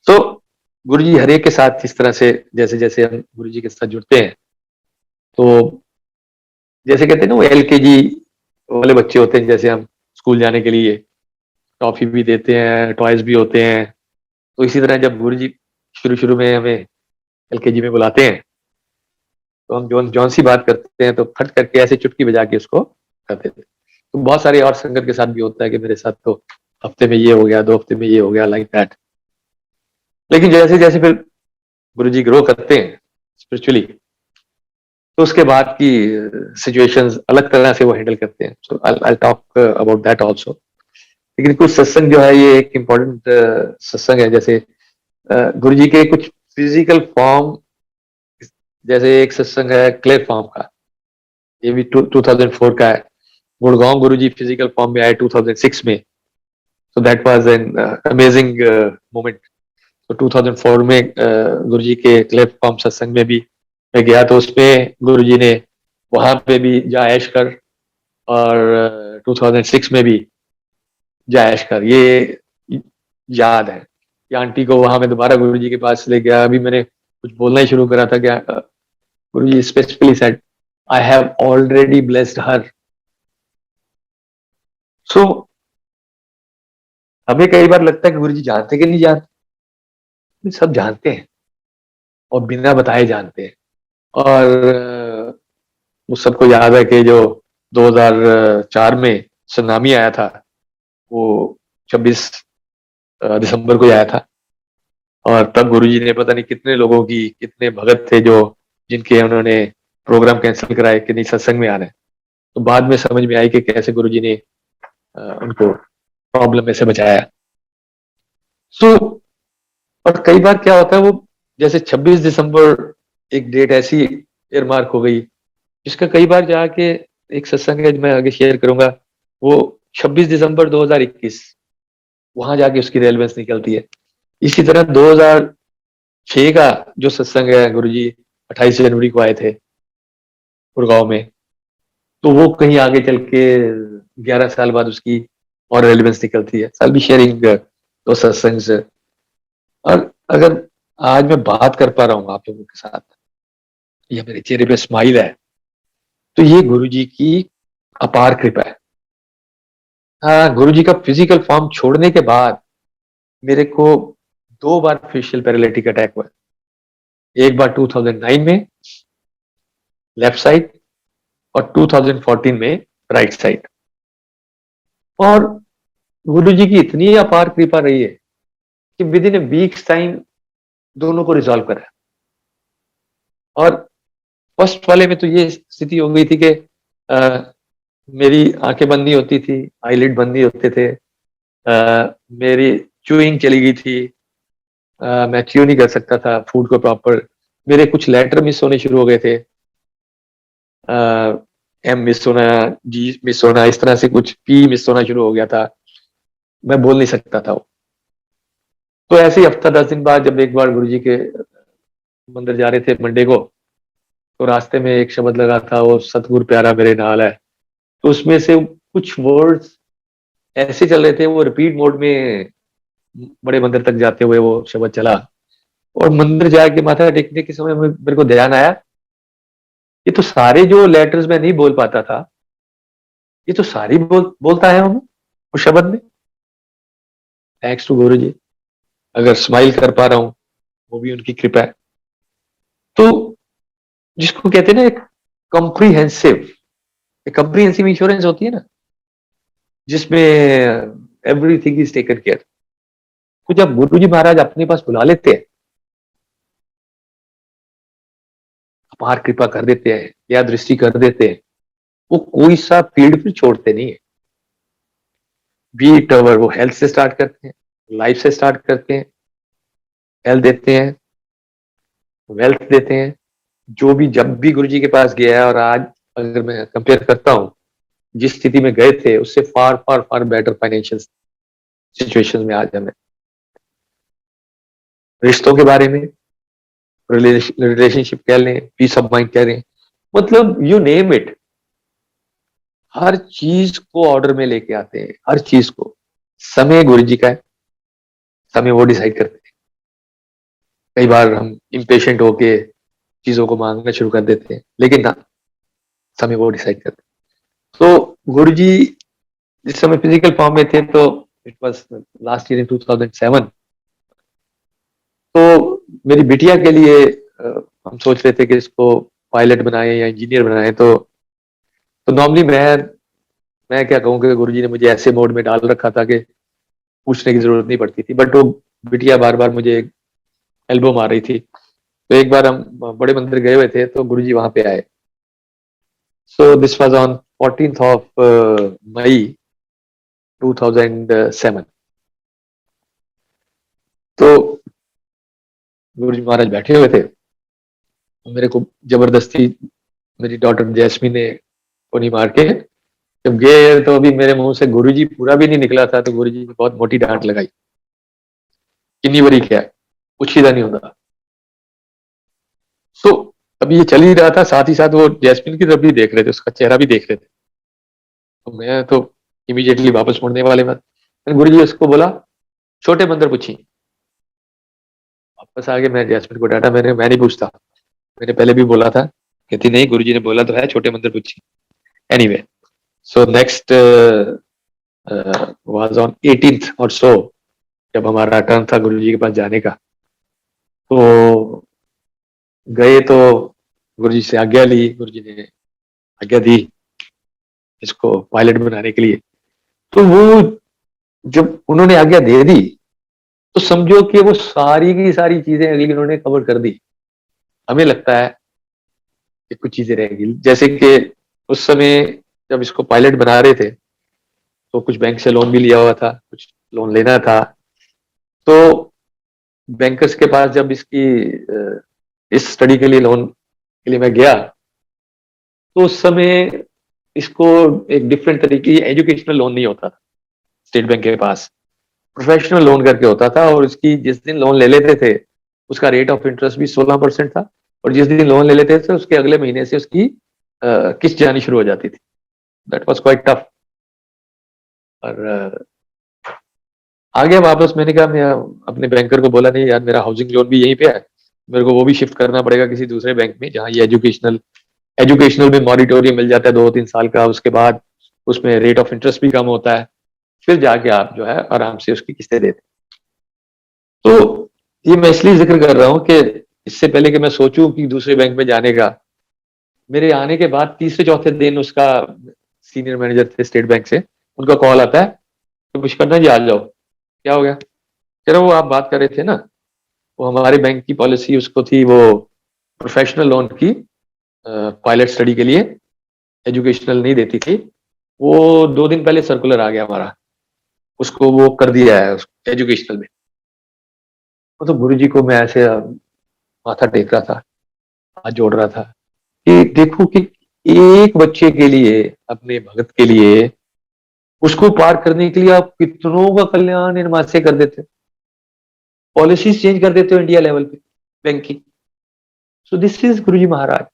तो गुरु जी हर एक के साथ इस तरह से, जैसे जैसे हम गुरु जी के साथ जुड़ते हैं, तो जैसे कहते हैं ना वो LKG वाले बच्चे होते हैं, जैसे हम स्कूल जाने के लिए टॉफी भी देते हैं, टॉयज भी होते हैं। तो इसी तरह जब गुरु जी शुरू शुरू में हमें LKG में बुलाते हैं तो हम जौन जौन सी बात करते हैं तो फट करके ऐसे चुटकी बजा के उसको करते थे। तो बहुत सारे और संगत के साथ भी होता है कि मेरे साथ तो हफ्ते में ये हो गया, 2 हफ्ते में ये हो गया, लाइक दैट। लेकिन जैसे जैसे फिर गुरु जी ग्रो करते हैं स्पिरिचुअली, तो उसके बाद की सिचुएशंस अलग तरह से वो हैंडल करते हैं। So I talk about that also. लेकिन कुछ सत्संग जो है ये एक इम्पोर्टेंट सत्संग है। जैसे गुरु जी के कुछ फिजिकल फॉर्म, जैसे एक सत्संग है क्ले फॉर्म का, ये भी 2004 का है। गुड़गांव गुरु जी फिजिकल फॉर्म में आए 2006 में। So that was an amazing moment. तो 2004 में गुरु जी के क्ले फॉर्म सत्संग में भी मैं गया, तो उसमें गुरु जी ने वहां पे भी जायश कर, और 2006 में भी जायश कर, ये याद है। ये आंटी को वहां मैं दोबारा गुरु जी के पास ले गया, अभी मैंने कुछ बोलना ही शुरू करा था क्या, Guru ji specifically said I have already blessed her. So हमें कई बार लगता है कि गुरु जी जानते कि नहीं जानते। सब जानते हैं और बिना बताए जानते हैं। और उस सबको याद है कि जो 2004 में सुनामी आया था, वो 26 दिसंबर को आया था। और तब गुरुजी ने पता नहीं कितने लोगों की, कितने भगत थे जो जिनके उन्होंने प्रोग्राम कैंसिल कराए कि नहीं सत्संग में आना है। तो बाद में समझ में आई कि कैसे गुरुजी ने उनको प्रॉब्लम में से बचाया। सो और कई बार क्या होता है, वो जैसे 26 दिसंबर एक डेट ऐसी एयरमार्क हो गई, जिसका कई बार जाके एक सत्संग है मैं आगे शेयर करूंगा, वो 26 दिसंबर 2021 वहां जाके उसकी रेलेवेंस निकलती है। इसी तरह 2006 का जो सत्संग है, गुरुजी 28 जनवरी को आए थे गुड़गांव में, तो वो कहीं आगे चल के 11 साल बाद उसकी और रेलेवेंस निकलती है। आई बी शेयरिंग दो सत्संग से। और अगर आज मैं बात कर पा रहा हूँ आप लोगों के साथ, या मेरे चेहरे पे स्माइल है, तो ये गुरुजी की अपार कृपा है। हाँ, गुरुजी का फिजिकल फॉर्म छोड़ने के बाद मेरे को 2 बार फेशियल पैरालिटिक अटैक हुआ। एक बार 2009 में लेफ्ट साइड, और 2014 में राइट साइड। और गुरु जी की इतनी अपार कृपा रही है कि with in A weeks time दोनों को रिजॉल्व करा। और फर्स्ट वाले में तो ये स्थिति हो गई थी कि मेरी आंखें बंद नहीं होती थी, आईलिड बंद नहीं होते थे, मेरी च्यूइंग चली गई थी, मैं च्यू नहीं कर सकता था फूड को प्रॉपर, मेरे कुछ लेटर मिस होने शुरू हो गए थे, एम मिस होना, जी मिस होना, इस तरह से कुछ पी मिस होना शुरू हो गया था, मैं बोल नहीं सकता था। तो ऐसे ही हफ्ता 10 दिन बाद जब एक बार गुरुजी के मंदिर जा रहे थे मंडे को, तो रास्ते में एक शब्द लगा था, वो सतगुरु प्यारा मेरे नाल है। तो उसमें से कुछ वर्ड्स ऐसे चल रहे थे, वो रिपीट मोड में बड़े मंदिर तक जाते हुए वो शब्द चला। और मंदिर जाके माथा टेकने के समय मेरे को ध्यान आया, ये तो सारे जो लेटर्स में नहीं बोल पाता था, ये तो सारी बोलता है हम उस शब्द में। थैंक्स टू गुरु जी, अगर स्माइल कर पा रहा हूं वो भी उनकी कृपा है। तो जिसको कहते हैं ना एक कॉम्प्रिहेंसिव इंश्योरेंस होती है ना, जिसमें एवरीथिंग इज टेकन केयर। तो जब गुरु जी महाराज अपने पास बुला लेते हैं, अपार कृपा कर देते हैं या दृष्टि कर देते हैं, वो कोई सा फील्ड भी छोड़ते नहीं है। बीट ओवर, वो हेल्थ से स्टार्ट करते हैं, लाइफ से स्टार्ट करते हैं, हेल्थ देते हैं, वेल्थ देते हैं। जो भी जब भी गुरु जी के पास गया है, और आज अगर मैं कंपेयर करता हूँ जिस स्थिति में गए थे उससे फार फार फार बेटर फाइनेंशियल सिचुएशन में आज हमें। रिश्तों के बारे में, रिलेशनशिप कह लें, पीस ऑफ माइंड कह लें, मतलब यू नेम इट, हर चीज को ऑर्डर में लेके आते हैं, हर चीज को। समय गुरु जी का है, समय वो डिसाइड करते हैं। कई बार हम इम्पेशेंट होके चीजों को मांगना शुरू कर देते हैं, लेकिन ना, समय वो डिसाइड करते हैं। तो गुरु जी जिस समय फिजिकल फॉर्म में थे, तो it was last year in 2007। तो मेरी बिटिया के लिए हम सोच रहे थे कि इसको पायलट बनाए या इंजीनियर बनाए। तो नॉर्मली मैं क्या कहूँ कि गुरुजी ने मुझे ऐसे मोड में डाल रखा था कि पूछने की जरूरत नहीं पड़ती थी, बट वो बिटिया बार बार मुझे एल्बो मार रही थी। तो एक बार हम बड़े मंदिर गए हुए थे, तो गुरुजी वहां पे आए। So this was on 14th of May 2007। तो गुरुजी महाराज बैठे हुए थे, मेरे को जबरदस्ती मेरी डॉटर जैस्मी ने कोनी मार के जब गए, तो अभी मेरे मुंह से गुरुजी पूरा भी नहीं निकला था, तो गुरुजी ने बहुत मोटी डांट लगाई, कितनी बड़ी क्या है, कुछ सीधा नहीं होता। सो अभी ये चल ही रहा था, साथ ही साथ वो जैस्मिन की तरफ भी देख रहे थे, उसका चेहरा भी देख रहे थे। तो मैं तो इमीडिएटली वापस मुड़ने वाले में गुरु जी उसको बोला, छोटे मंदिर पूछी। वापस आगे मैं जैस्मिन को डांटा, मैं नहीं पूछता, मैंने पहले भी बोला था। कहती नहीं, गुरु जी ने बोला तो है, छोटे मंदिर पूछी। Anyway, so next was on 18th और सो, जब हमारा टर्न था गुरु जी के पास जाने का। तो गए, तो गुरु जी से आज्ञा ली, गुरु जी ने आज्ञा दी इसको पायलट बनाने के लिए। तो वो जब उन्होंने आज्ञा दे दी, तो समझो कि वो सारी की सारी चीजें अगली उन्होंने कवर कर दी। हमें लगता है कि कुछ चीजें रहेंगी, जैसे कि उस समय जब इसको पायलट बना रहे थे, तो कुछ बैंक से लोन भी लिया हुआ था, कुछ लोन लेना था। तो बैंकर्स के पास जब इसकी इस स्टडी के लिए लोन के लिए मैं गया, तो उस समय इसको एक डिफरेंट तरीके एजुकेशनल लोन नहीं होता था स्टेट बैंक के पास, प्रोफेशनल लोन करके होता था। और उसकी जिस दिन लोन ले लेते थे, उसका रेट ऑफ इंटरेस्ट भी 16% था, और जिस दिन लोन ले लेते थे उसके अगले महीने से उसकी किस्त जानी शुरू हो जाती थी। That was quite tough. और आगे वापस मैंने कहा, मैं अपने बैंकर को बोला, नहीं यार, मेरा हाउसिंग लोन भी यहीं पे है, मेरे को वो भी शिफ्ट करना पड़ेगा किसी दूसरे बैंक में, जहाँ ये एजुकेशनल में मॉरिटोरियम मिल जाता है 2-3 साल का, उसके बाद उसमें रेट ऑफ इंटरेस्ट भी कम होता है, फिर जाके आप जो है आराम से उसकी किस्तें देते। तो ये मैं इसलिए जिक्र कर रहा हूँ कि इससे पहले कि मैं सोचूं कि दूसरे बैंक में जाने का, मेरे आने के बाद तीसरे चौथे दिन उसका सीनियर मैनेजर थे स्टेट बैंक से, उनका कॉल आता है तो पुष्कर जी आ जाओ। क्या हो गया? कह रहे वो आप बात कर रहे थे ना, वो हमारे बैंक की पॉलिसी उसको थी, वो प्रोफेशनल लोन की पायलट स्टडी के लिए एजुकेशनल नहीं देती थी, वो 2 दिन पहले सर्कुलर आ गया हमारा, उसको वो कर दिया है एजुकेशनल में। तो गुरु जी को मैं ऐसे माथा टेक रहा था, हाथ जोड़ रहा था कि देखो कि एक बच्चे के लिए, अपने भगत के लिए, उसको पार करने के लिए आप कितनों का कल्याण इन से कर देते हो, पॉलिसीज चेंज कर देते हो इंडिया लेवल पे बैंक की। सो दिस इज गुरु जी महाराज।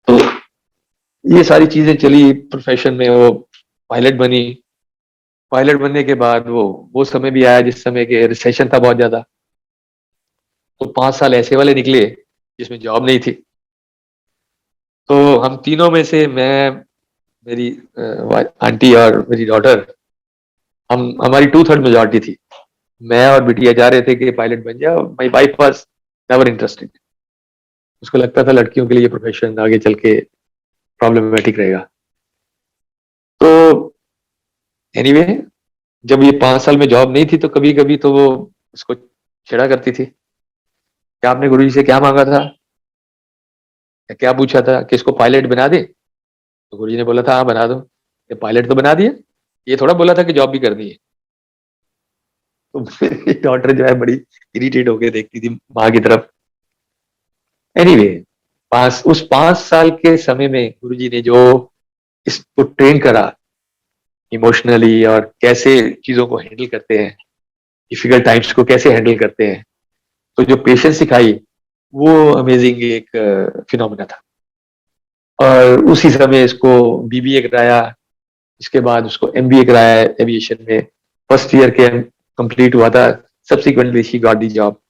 तो ये सारी चीजें चली प्रोफेशन में, वो पायलट बनी। पायलट बनने के बाद वो समय भी आया जिस समय के रिसेशन था बहुत ज्यादा, तो 5 साल ऐसे वाले निकले जिसमें जॉब नहीं थी। तो हम तीनों में से, मैं, मेरी आंटी और मेरी डॉटर, हम हमारी 2/3 मेजोरिटी थी। मैं और बिटिया जा रहे थे कि पायलट बन जाओ। My wife was never interested, उसको लगता था लड़कियों के लिए प्रोफेशन आगे चल के प्रॉब्लमेटिक रहेगा। तो एनीवे जब ये 5 साल में जॉब नहीं थी तो कभी कभी तो वो उसको छेड़ा करती थी, क्या आपने गुरुजी से क्या मांगा था, क्या पूछा था कि इसको पायलट बना दे। तो गुरुजी ने बोला था हाँ बना दो, ये पायलट तो बना दिया, ये थोड़ा बोला था कि जॉब भी करनी है। तो मेरी डॉटर जो है बड़ी इरिटेट होके देखती थी माँ की तरफ। एनीवे उस 5 साल के समय में गुरुजी ने जो इसको ट्रेन करा इमोशनली, और कैसे चीजों को हैंडल करते हैं, डिफिकल्ट टाइम्स को कैसे हैंडल करते हैं, तो जो पेशेंस सिखाई वो अमेजिंग एक फिनोमिना था। और उसी समय इसको बीबीए कराया, इसके बाद उसको एमबीए कराया एविएशन में, फर्स्ट ईयर के कंप्लीट हुआ था, subsequently she got the job.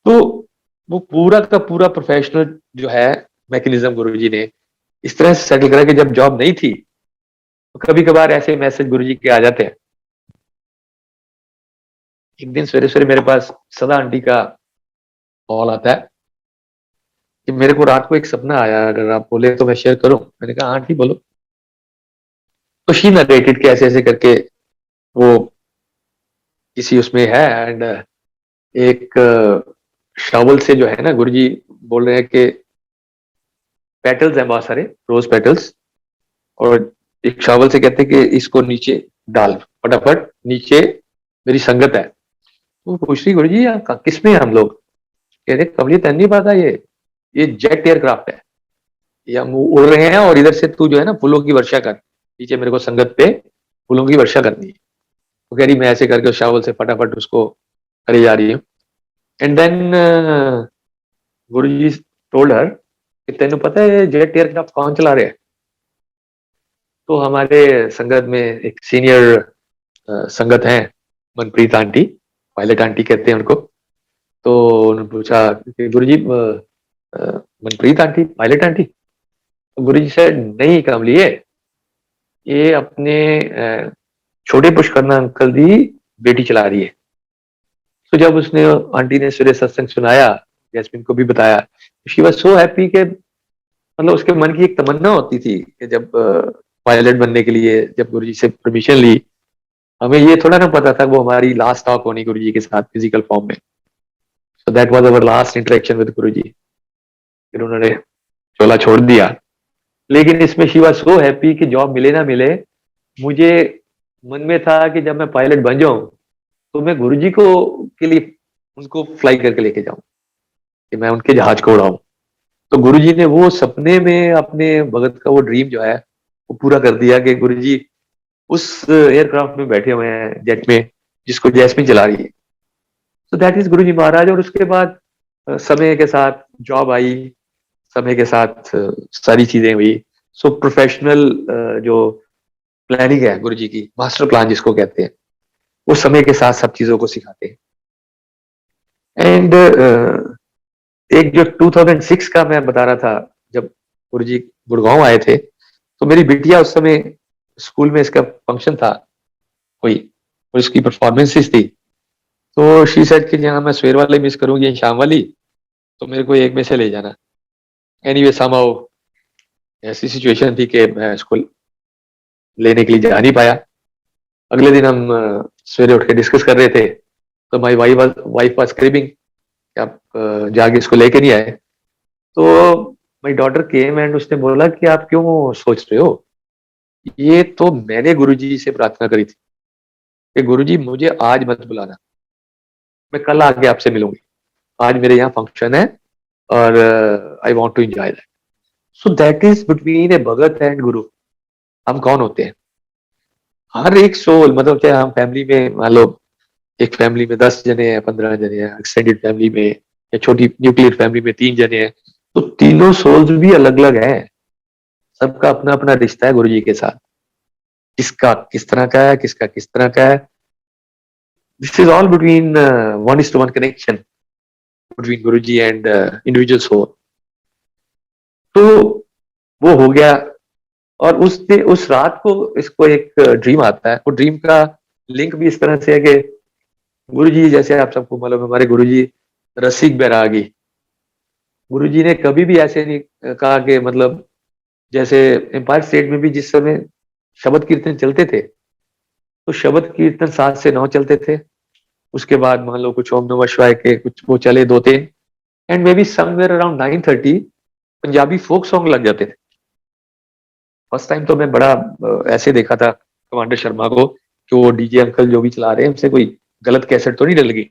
तो वो पूरा का पूरा प्रोफेशनल जो है मैकेनिज्म गुरुजी ने इस तरह से सेटल करा कि जब जॉब नहीं थी तो कभी कभार ऐसे मैसेज गुरुजी के आ जाते हैं। एक दिन सवेरे सवेरे मेरे पास सदा आंटी का कॉल आता है कि मेरे को रात को एक सपना आया, अगर आप बोले तो मैं शेयर करूं। मैंने कहा आंटी बोलो। तो शी नरेटेड के ऐसे ऐसे करके वो किसी उसमें है, एंड एक शावल से जो है ना गुरुजी बोल रहे हैं कि पेटल्स हैं बहुत सारे रोज पेटल्स, और एक शावल से कहते हैं कि इसको नीचे डाल फटाफट, नीचे मेरी संगत है। वो पूछ रही गुरुजी किस में हैं हम लोग। कह रहे कमली तन नहीं पता, ये जेट एयरक्राफ्ट है, ये हम उड़ रहे हैं और इधर से तू जो है ना फूलों की वर्षा कर, नीचे मेरे को संगत पे फूलों की वर्षा करनी है। वो कह रही मैं ऐसे करके शावल से फटाफट उसको करे जा रही हूँ। And then Guru ji told her कि तेन पता है जेट एयरक्राफ्ट कौन चला रहे हैं। तो हमारे संगत में एक सीनियर संगत है मनप्रीत आंटी, पायलट आंटी कहते हैं उनको। तो उन्होंने पूछा कि गुरु जी मनप्रीत आंटी पायलट आंटी। तो गुरु जी से नहीं कमली ये अपने छोटे पुष्करना अंकल दी बेटी चला रही है। तो जब उसने आंटी ने सूर्य सत्संग सुनाया, जैस्मिन को भी बताया, शी वाज सो हैप्पी के मतलब उसके मन की एक तमन्ना होती थी कि जब पायलट बनने के लिए जब गुरुजी से परमिशन ली, हमें ये थोड़ा ना पता था वो हमारी लास्ट टॉक होनी गुरुजी के साथ फिजिकल फॉर्म में। So that was our last interaction with Guruji. फिर उन्होंने चोला छोड़ दिया, लेकिन इसमें शी वाज सो हैप्पी कि जॉब मिले ना मिले, मुझे मन में था कि जब मैं पायलट बन जाऊं तो मैं गुरुजी को के लिए उनको फ्लाई करके लेके जाऊं, कि मैं उनके जहाज को उड़ाऊं। तो गुरुजी ने वो सपने में अपने भगत का वो ड्रीम जो है वो पूरा कर दिया कि गुरुजी उस एयरक्राफ्ट में बैठे हुए हैं जेट में जिसको जैस्मिन चला रही है। तो दैट इज गुरुजी महाराज। और उसके बाद समय के साथ जॉब आई, समय के साथ सारी चीजें हुई। सो प्रोफेशनल जो प्लानिंग है गुरुजी की, मास्टर प्लान जिसको कहते हैं, वो समय के साथ सब चीजों को सिखाते हैं। एंड एक जो 2006 का मैं बता रहा था, जब गुरुजी गुड़गांव आए थे, तो मेरी बिटिया उस समय स्कूल में इसका फंक्शन था कोई, और इसकी परफॉर्मेंसेस थी। तो शी सेड कि जहां मैं सवेर वाली मिस करूंगी शाम वाली, तो मेरे को एक में से ले जाना। एनीवे समहाउ ऐसी सिचुएशन थी कि मैं स्कूल लेने के लिए जा नहीं पाया। अगले दिन हम सवेरे उठ के डिस्कस कर रहे थे, तो माई वाइफ वाज स्क्रीमिंग कि आप जाके इसको लेके नहीं आए। तो माई डॉटर केम एंड उसने बोला कि आप क्यों सोच रहे हो, ये तो मैंने गुरुजी से प्रार्थना करी थी कि गुरुजी मुझे आज मत बुलाना, मैं कल आके आपसे मिलूंगी, आज मेरे यहाँ फंक्शन है और I want to enjoy that. So that is between a bhagat and guru. हम कौन होते हैं, हर एक सोल, मतलब चाहे हम फैमिली में मान लो एक फैमिली में 10 जने हैं, 15 जने हैं, एक्सटेंडेड फैमिली में या छोटी न्यूक्लियर फैमिली में 3 जने हैं, तो तीनों सोल्स भी अलग अलग हैं। सबका अपना अपना रिश्ता है गुरु जी के साथ, किसका किस तरह का है, किसका किस तरह का है। This is all between 1:1 connection between Guru ji and individual soul. तो वो हो गया। और उस रात को इसको एक ड्रीम आता है। वो ड्रीम का लिंक भी इस तरह से है कि गुरु जी, जैसे आप सबको मालूम है, हमारे गुरु जी रसिक बैरागी। गुरु जी ने कभी भी ऐसे नहीं कहा कि मतलब जैसे एम्पायर स्टेट में भी जिस समय शब्द कीर्तन चलते थे, तो शब्द कीर्तन 7 से 9 चलते थे। उसके बाद मान लो कुछ ओम नमः शिवाय के कुछ वो चले 2-3, and maybe somewhere around 9:30 Punjabi folk song लग जाते थे। फर्स्ट टाइम तो मैं बड़ा ऐसे देखा था कमांडर शर्मा को कि वो डीजे अंकल जो भी चला रहे हैं उनसे कोई गलत कैसेट तो नहीं डल गई।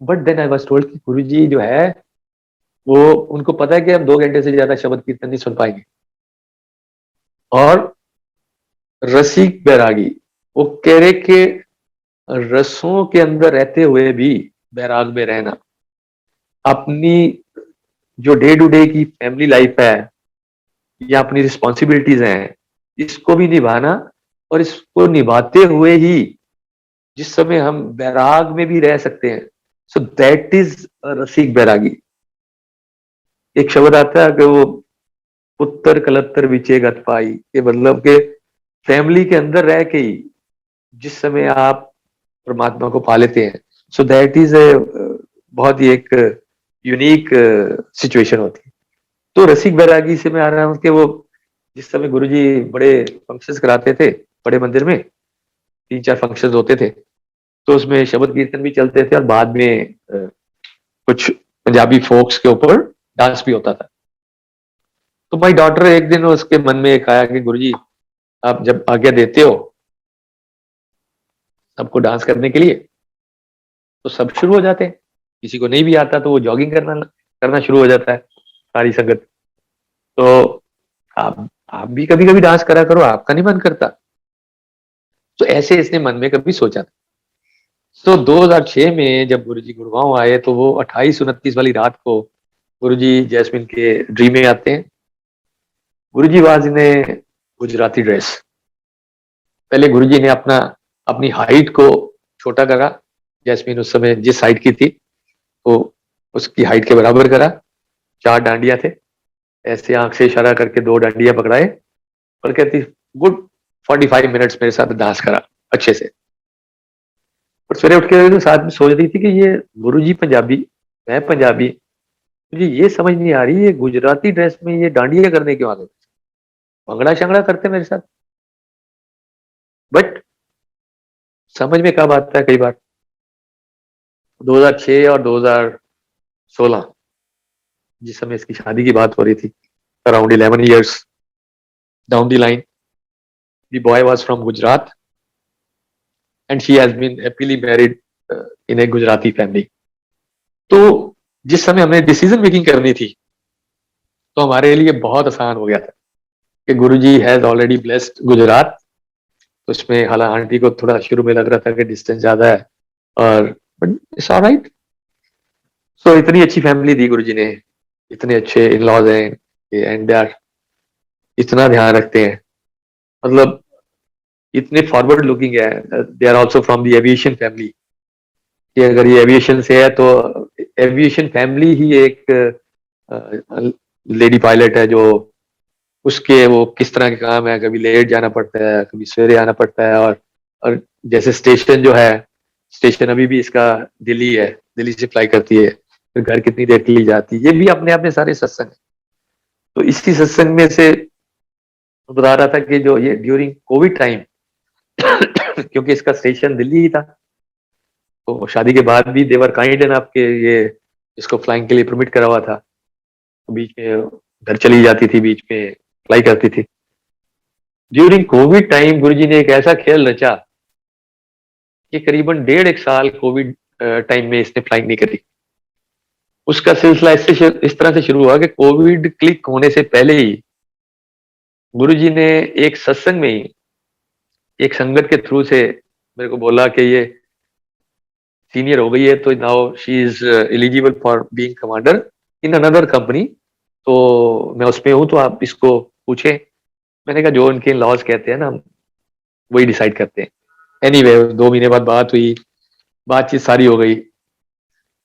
But then I was told कि गुरुजी जो है वो उनको पता है कि हम 2 घंटे से ज्यादा शब्द कीर्तन नहीं सुन पाएंगे। और रसिक बैरागी वो कह रहे कि रसों के अंदर रहते हुए भी बैराग में रहना, अपनी जो डे टू डे की फैमिली लाइफ है या अपनी रिस्पॉन्सिबिलिटीज हैं इसको भी निभाना, और इसको निभाते हुए ही जिस समय हम बैराग में भी रह सकते हैं, सो दैट इज रसिक बैरागी। एक शब्द आता है कि वो पुत्र कलत्तर विचे गत पाई, ये मतलब के फैमिली के अंदर रह के ही जिस समय आप परमात्मा को पा लेते हैं, सो दैट इज ए बहुत ही एक यूनिक सिचुएशन होती है। तो रसिक बैरागी से मैं आ रहा हूँ कि वो जिस समय गुरुजी बड़े फंक्शंस कराते थे, बड़े मंदिर में 3-4 फंक्शंस होते थे, तो उसमें शब्द कीर्तन भी चलते थे और बाद में कुछ पंजाबी फोक्स के ऊपर डांस भी होता था। तो माई डॉटर एक दिन उसके मन में एक आया कि गुरुजी आप जब आज्ञा देते हो सबको डांस करने के लिए तो सब शुरू हो जाते हैं, किसी को नहीं भी आता तो वो जॉगिंग करना करना शुरू हो जाता है सारी संगत। तो आप भी कभी कभी डांस करा करो, आपका नहीं मन करता? तो ऐसे इसने मन में कभी सोचा था। तो 2006 में जब गुरुजी गुड़गांव आए तो वो 28-29 वाली रात को गुरुजी जैस्मिन के ड्रीम में आते हैं। Guruji was in a Gujarati dress. पहले गुरुजी ने अपनी हाइट को छोटा करा, जैस्मिन उस समय जिस हाइट की थी तो उसकी हाइट के बराबर करा। 4 डांडिया थे, ऐसे आंख से इशारा करके 2 डांडिया पकड़ाए और कहती गुड 45 मिनट्स मेरे साथ डांस करा अच्छे से। और सवेरे उठ के तो साथ में सोच रही थी कि ये गुरुजी पंजाबी, मैं पंजाबी, मुझे ये समझ नहीं आ रही ये गुजराती ड्रेस में ये डांडिया करने क्यों आ गए, भंगड़ा शंगड़ा करते मेरे साथ। बट समझ में कब आता है, कई बार 2006 और 2016 जिस समय इसकी शादी की बात हो रही थी, around 11 years down the line, the boy was from Gujarat and she has been happily married in a Gujarati family. तो जिस समय हमें डिसीजन मेकिंग करनी थी तो हमारे लिए बहुत आसान हो गया था कि गुरुजी हैज ऑलरेडी ब्लेस्ड गुजरात। तो उसमें हालांकि आंटी को थोड़ा शुरू में लग रहा था कि डिस्टेंस ज्यादा है, और बट इट्स ऑलराइट। सो इतनी अच्छी फैमिली दी गुरुजी ने, इतने अच्छे इन लॉज हैं एंड दे आर इतना ध्यान रखते हैं, मतलब इतने फॉरवर्ड लुकिंग है। They are also from the aviation family, कि अगर ये एविएशन से है तो एविएशन फैमिली ही एक लेडी पायलट है जो उसके वो किस तरह के काम है, कभी लेट जाना पड़ता है, कभी सवेरे आना पड़ता है। और जैसे स्टेशन जो है, स्टेशन अभी भी इसका दिल्ली है, दिल्ली से फ्लाई करती है, फिर घर कितनी देर के लिए जाती है, ये भी अपने आप में सारे सत्संग है। तो इसी सत्संग में से बता रहा था कि जो ये ड्यूरिंग कोविड टाइम क्योंकि इसका स्टेशन दिल्ली ही था, तो शादी के बाद भी देवर काइंड एंड आपके ये इसको फ्लाइंग के लिए परमिट करा हुआ था, तो बीच में घर चली जाती थी, बीच में फ्लाई करती थी। ड्यूरिंग कोविड टाइम गुरुजी ने एक ऐसा खेल रचा कि करीबन 1.5 साल कोविड टाइम में इसने फ्लाइंग नहीं करी। उसका सिलसिला इस तरह से शुरू हुआ कि कोविड क्लिक होने से पहले ही गुरुजी ने एक सत्संग में ही एक संगत के थ्रू से मेरे को बोला कि ये सीनियर हो गई है तो now she is eligible for being commander in another company, तो मैं उसमें हूं तो आप इसको पूछें। मैंने कहा जो उनके लॉज कहते हैं ना वही डिसाइड करते हैं। एनीवे 2 महीने बाद बात हुई, बातचीत सारी हो गई,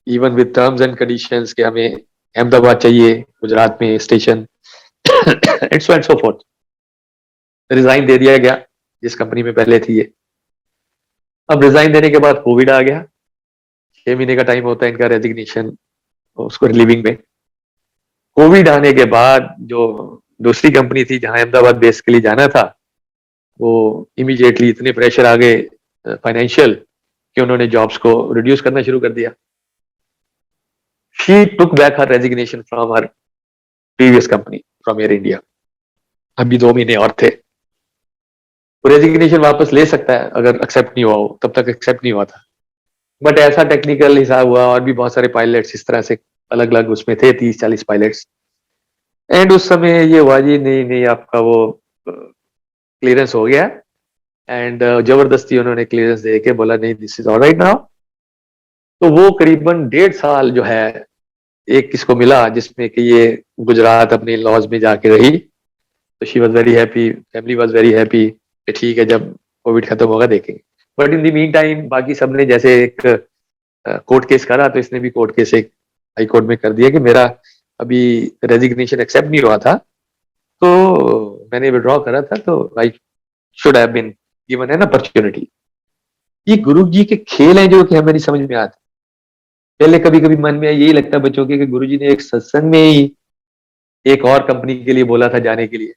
even with terms and conditions कि हमें अहमदाबाद चाहिए, गुजरात में station and so forth. Resign दे दिया गया जिस कंपनी में पहले थी ये। अब रिजाइन देने के बाद कोविड आ गया, 6 महीने का टाइम होता है इनका रेजिग्नेशन, उसको रिलीविंग में। कोविड आने के बाद जो दूसरी कंपनी थी जहां अहमदाबाद बेस के लिए जाना था, वो इमीडिएटली इतने प्रेशर आ गए फाइनेंशियल कि उन्होंने जॉब्स को रिड्यूस करना शुरू कर दिया. She took back her resignation from her previous company from air India. अभी 2 महीने और थे. रेजिग्नेशन वापस ले सकता है अगर एक्सेप्ट नहीं हुआ हो, तब तक एक्सेप्ट नहीं हुआ था. बट ऐसा टेक्निकल हिसाब हुआ और भी बहुत सारे पायलट्स इस तरह से अलग अलग उसमें थे, 30-40 पायलट्स. एंड उस समय ये हुआ जी नहीं नहीं आपका वो क्लियरेंस हो गया. एंड जबरदस्ती उन्होंने क्लियरेंस दे के बोला नहीं दिस इज ऑलराइट नाउ. तो वो करीबन 1.5 साल जो है एक किसको मिला जिसमें कि ये गुजरात अपने लॉज में जाके रही. तो she was very happy, family was very happy. ठीक है जब कोविड खत्म होगा देखेंगे. But in the mean time बाकी सबने जैसे एक कोर्ट केस करा तो इसने भी कोर्ट केस एक हाई कोर्ट में कर दिया कि मेरा अभी रेजिग्नेशन एक्सेप्ट नहीं हुआ था तो मैंने विड्रॉ करा था तो I should have been given an opportunity. ये गुरु जी के खेल हैं जो कि हमें नहीं समझ में आते. पहले कभी कभी मन में यही लगता है बच्चों के कि गुरु जी ने एक सत्संग में ही एक और कंपनी के लिए बोला था जाने के लिए.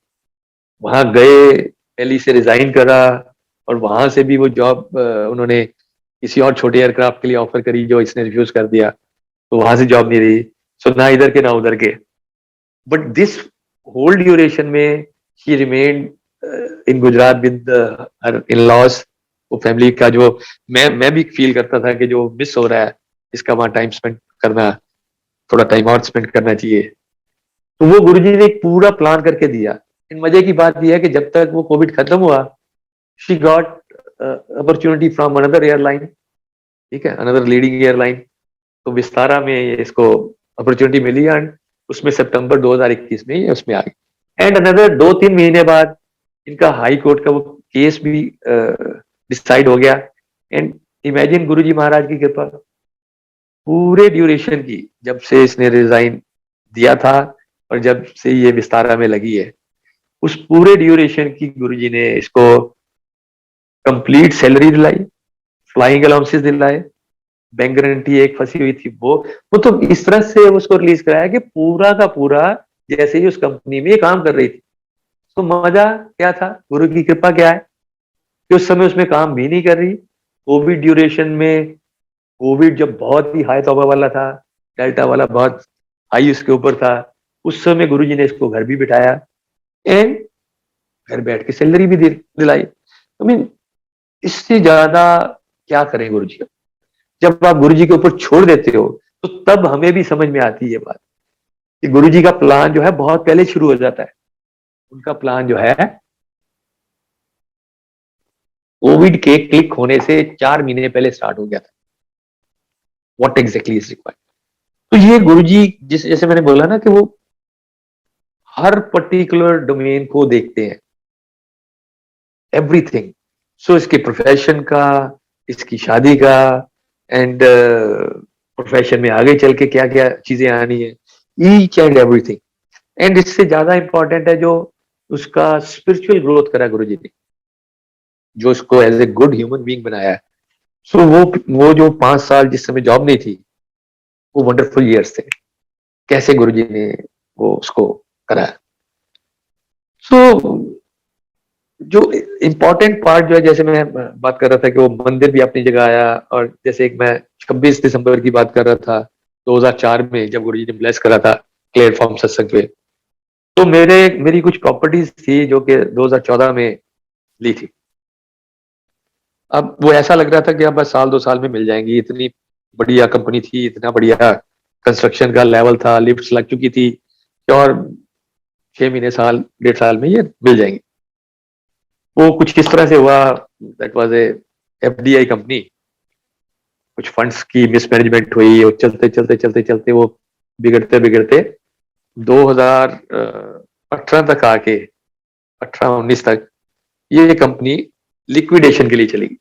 वहां गए, दिल्ली से रिजाइन करा और वहां से भी वो जॉब उन्होंने किसी और छोटे एयरक्राफ्ट के लिए ऑफर करी जो इसने रिफ्यूज कर दिया. तो वहां से जॉब नहीं रही. सो ना इधर के ना उधर के. बट दिस होल ड्यूरेशन में she remained in Gujarat with her in laws. वो फैमिली का जो मैं भी फील करता था कि जो मिस हो रहा है इसका वहां टाइम स्पेंड करना, थोड़ा टाइम और स्पेंड करना चाहिए. तो वो गुरुजी ने एक पूरा प्लान करके दिया. इन मजे की बात यह है कि जब तक वो कोविड खत्म हुआ she got opportunity from another airline. ठीक है, अनदर लीडिंग एयरलाइन. तो विस्तारा में इसको अपॉर्चुनिटी मिली एंड उसमें सितंबर 2021 में ये उसमें आ गई. एंड अनदर 2-3 महीने बाद इनका हाई कोर्ट का वो केस भी डिसाइड हो गया. एंड इमेजिन गुरुजी महाराज की कृपा पूरे ड्यूरेशन की जब से इसने रिजाइन दिया था और जब से ये विस्तारा में लगी है उस पूरे ड्यूरेशन की गुरुजी ने इसको कंप्लीट सैलरी दिलाई, फ्लाइंग अलाउंसेस दिलाए, बैंक गारंटी एक फंसी हुई थी वो तो इस तरह से उसको रिलीज कराया कि पूरा का पूरा जैसे ही उस कंपनी में काम कर रही थी. तो मजा क्या था, गुरु की कृपा क्या है कि उस समय उसमें काम भी नहीं कर रही. कोविड ड्यूरेशन में, कोविड जब बहुत ही हाई तौबा वाला था, डेल्टा वाला बहुत हाई उसके ऊपर था, उस समय गुरुजी ने इसको घर भी बिठाया एंड घर बैठ के सैलरी भी दिलाई. आई मीन इससे ज्यादा क्या करें गुरु जी. जब आप गुरु जी के ऊपर छोड़ देते हो तो तब हमें भी समझ में आती है ये बात कि गुरु जी का प्लान जो है बहुत पहले शुरू हो जाता है. उनका प्लान जो है कोविड के क्लिक होने से 4 महीने पहले स्टार्ट हो गया था. What exactly is required. तो ये गुरु जी जैसे मैंने बोला ना कि वो हर पर्टिकुलर डोमेन को देखते हैं, एवरीथिंग. सो इसके प्रोफेशन का, इसकी शादी का एंड प्रोफेशन में आगे चल के क्या क्या चीजें आनी है, ईच एंड एवरीथिंग. एंड इससे ज्यादा इंपॉर्टेंट है जो उसका स्पिरिचुअल ग्रोथ करा गुरु जी ने, जो उसको as a good human being बनाया है. सो वो जो 5 साल जिस समय जॉब नहीं थी वो वंडरफुल ईयर्स थे. कैसे गुरु जी ने वो उसको कराया. सो जो इम्पोर्टेंट पार्ट जो है, जैसे मैं बात कर रहा था कि वो मंदिर भी अपनी जगह आया. और जैसे एक मैं 26 दिसंबर की बात कर रहा था 2004 में जब गुरुजी ने ब्लेस करा था क्लियर फॉर्म सत्संग पे. तो मेरी कुछ प्रॉपर्टीज थी जो कि 2014 में ली थी. अब वो ऐसा लग रहा था कि अब बस 1-2 साल में मिल जाएंगी. इतनी बढ़िया कंपनी थी, इतना बढ़िया कंस्ट्रक्शन का लेवल था, लिफ्ट लग चुकी थी और 6 महीने, साल, 1.5 साल में ये मिल जाएंगी. वो कुछ किस तरह से हुआ, that was a FDI company. कुछ फंड्स की मिसमैनेजमेंट हुई और चलते चलते चलते चलते वो बिगड़ते बिगड़ते 2018 तक आके 18-19 तक ये कंपनी लिक्विडेशन के लिए चली गई.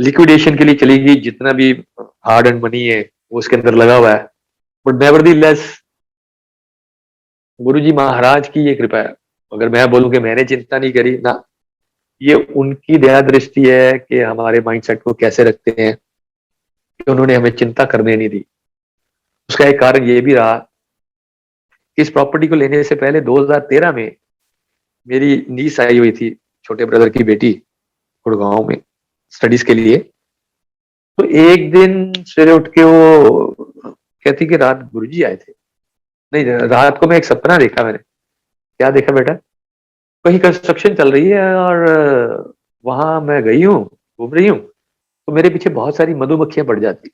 लिक्विडेशन के लिए चली गई. जितना भी हार्ड एंड मनी है वो उसके अंदर लगा हुआ है. बट नेवरदीलेस गुरुजी महाराज की ये कृपा है. अगर मैं बोलूं कि मैंने चिंता नहीं करी ना, ये उनकी दया दृष्टि है कि हमारे माइंडसेट को कैसे रखते हैं कि उन्होंने हमें चिंता करने नहीं दी. उसका एक कारण ये भी रहा कि इस प्रॉपर्टी को लेने से पहले 2013 में मेरी नीस आई हुई थी, छोटे ब्रदर की बेटी, गुड़गांव में स्टडीज के लिए। तो एक दिन सवेरे उठ के वो कहती कि रात गुरुजी आए थे। नहीं, रात को मैं एक सपना देखा मैंने। क्या देखा बेटा? कहीं कंस्ट्रक्शन चल रही है और वहां मैं गई हूँ, घूम रही हूँ, तो मेरे पीछे बहुत सारी मधुमक्खियां पड़ जाती,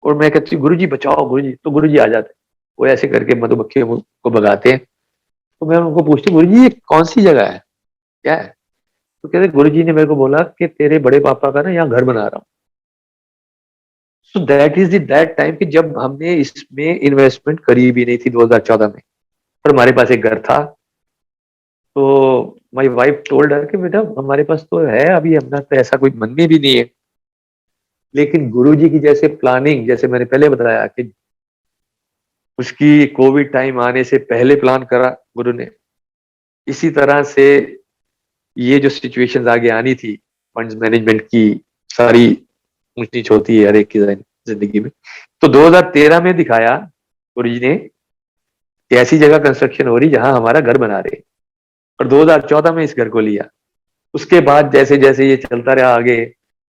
और मैं कहती गुरुजी बचाओ गुरुजी, तो गुरुजी आ जाते। वो ऐसे करके मधुमक्खियों को भगाते हैं। तो मैं उनको पूछती, गुरुजी ये कौन सी जगह है, क्या है? तो कहते गुरुजी ने मेरे को बोला कि तेरे बड़े पापा का ना यहाँ घर बना रहा हूँ। सो दैट इज दैट टाइम कि जब हमने इसमें इन्वेस्टमेंट करी भी नहीं थी 2014 में, पर हमारे पास एक घर था। तो माय वाइफ टोल्ड हर कि बेटा हमारे पास तो है, अभी अपना तो ऐसा कोई मन में भी नहीं है। लेकिन गुरुजी की जैसे प्लानिंग, जैसे मैंने पहले बताया कि उसकी कोविड टाइम आने से पहले प्लान करा गुरु ने, इसी तरह से ये जो सिचुएशंस आगे आनी थी, फंड्स मैनेजमेंट की सारी ऊंच नीच होती है हर एक की जिंदगी में। तो 2013 में दिखाया गुरुजी ने कि ऐसी जगह कंस्ट्रक्शन हो रही जहां हमारा घर बना रहे, और 2014 में इस घर को लिया। उसके बाद जैसे जैसे ये चलता रहा आगे,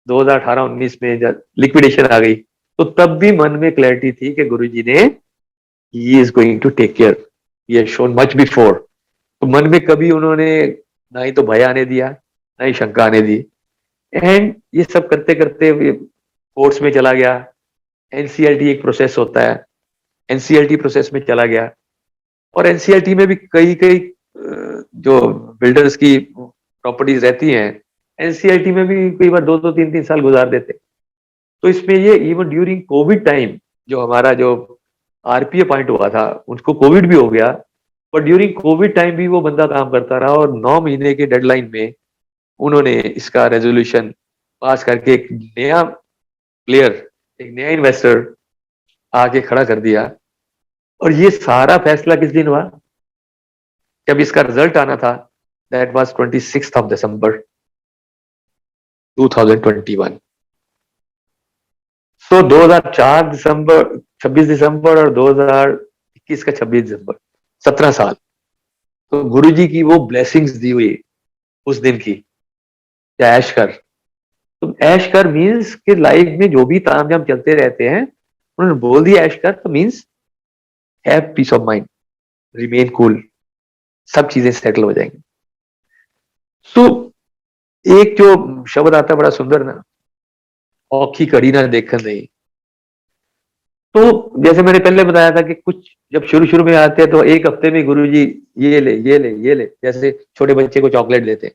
2018-19 में जब लिक्विडेशन आ गई, तो तब भी मन में क्लैरिटी थी कि गुरुजी ने he is going to take care, ये शोन मच बिफोर। तो मन में कभी उन्होंने ना ही तो भय आने दिया, ना ही शंका आने दी। एंड ये सब करते करते कोर्ट्स में चला गया। एनसीएलटी एक प्रोसेस होता है, एनसीएलटी प्रोसेस में चला गया, और एनसीएलटी में भी कई कई जो बिल्डर्स की प्रॉपर्टीज रहती हैं, एनसीएलटी में भी कई बार 2-2 3-3 साल गुजार देते। तो इसमें ये इवन ड्यूरिंग कोविड टाइम जो हमारा जो आरपीए पॉइंट हुआ था, उसको कोविड भी हो गया, पर ड्यूरिंग कोविड टाइम भी वो बंदा काम करता रहा, और 9 महीने के डेडलाइन में उन्होंने इसका रेजोल्यूशन पास करके एक नया प्लेयर, एक नया इन्वेस्टर आके खड़ा कर दिया। और ये सारा फैसला किस दिन हुआ? जब इसका रिजल्ट आना था, दैट वाज 26 दिसंबर 2021। सो 2004 दिसंबर, 26 दिसंबर, और 2021 का 26 दिसंबर, 17 साल। तो गुरुजी की वो ब्लेसिंग्स दी हुई उस दिन की, ऐश कर। तो ऐश कर मीन्स कि लाइफ में जो भी तामझाम चलते रहते हैं, उन्होंने बोल दिया ऐश कर, तो means have piece of mind, remain cool, सब चीजें सेटल हो जाएंगी। तो एक जो शब्द आता है बड़ा सुंदर ना, औखी कड़ी ना देखन नहीं। तो जैसे मैंने पहले बताया था कि कुछ जब शुरू शुरू में आते हैं तो एक हफ्ते में गुरुजी ये ले ये ले ये ले, जैसे छोटे बच्चे को चॉकलेट देते हैं।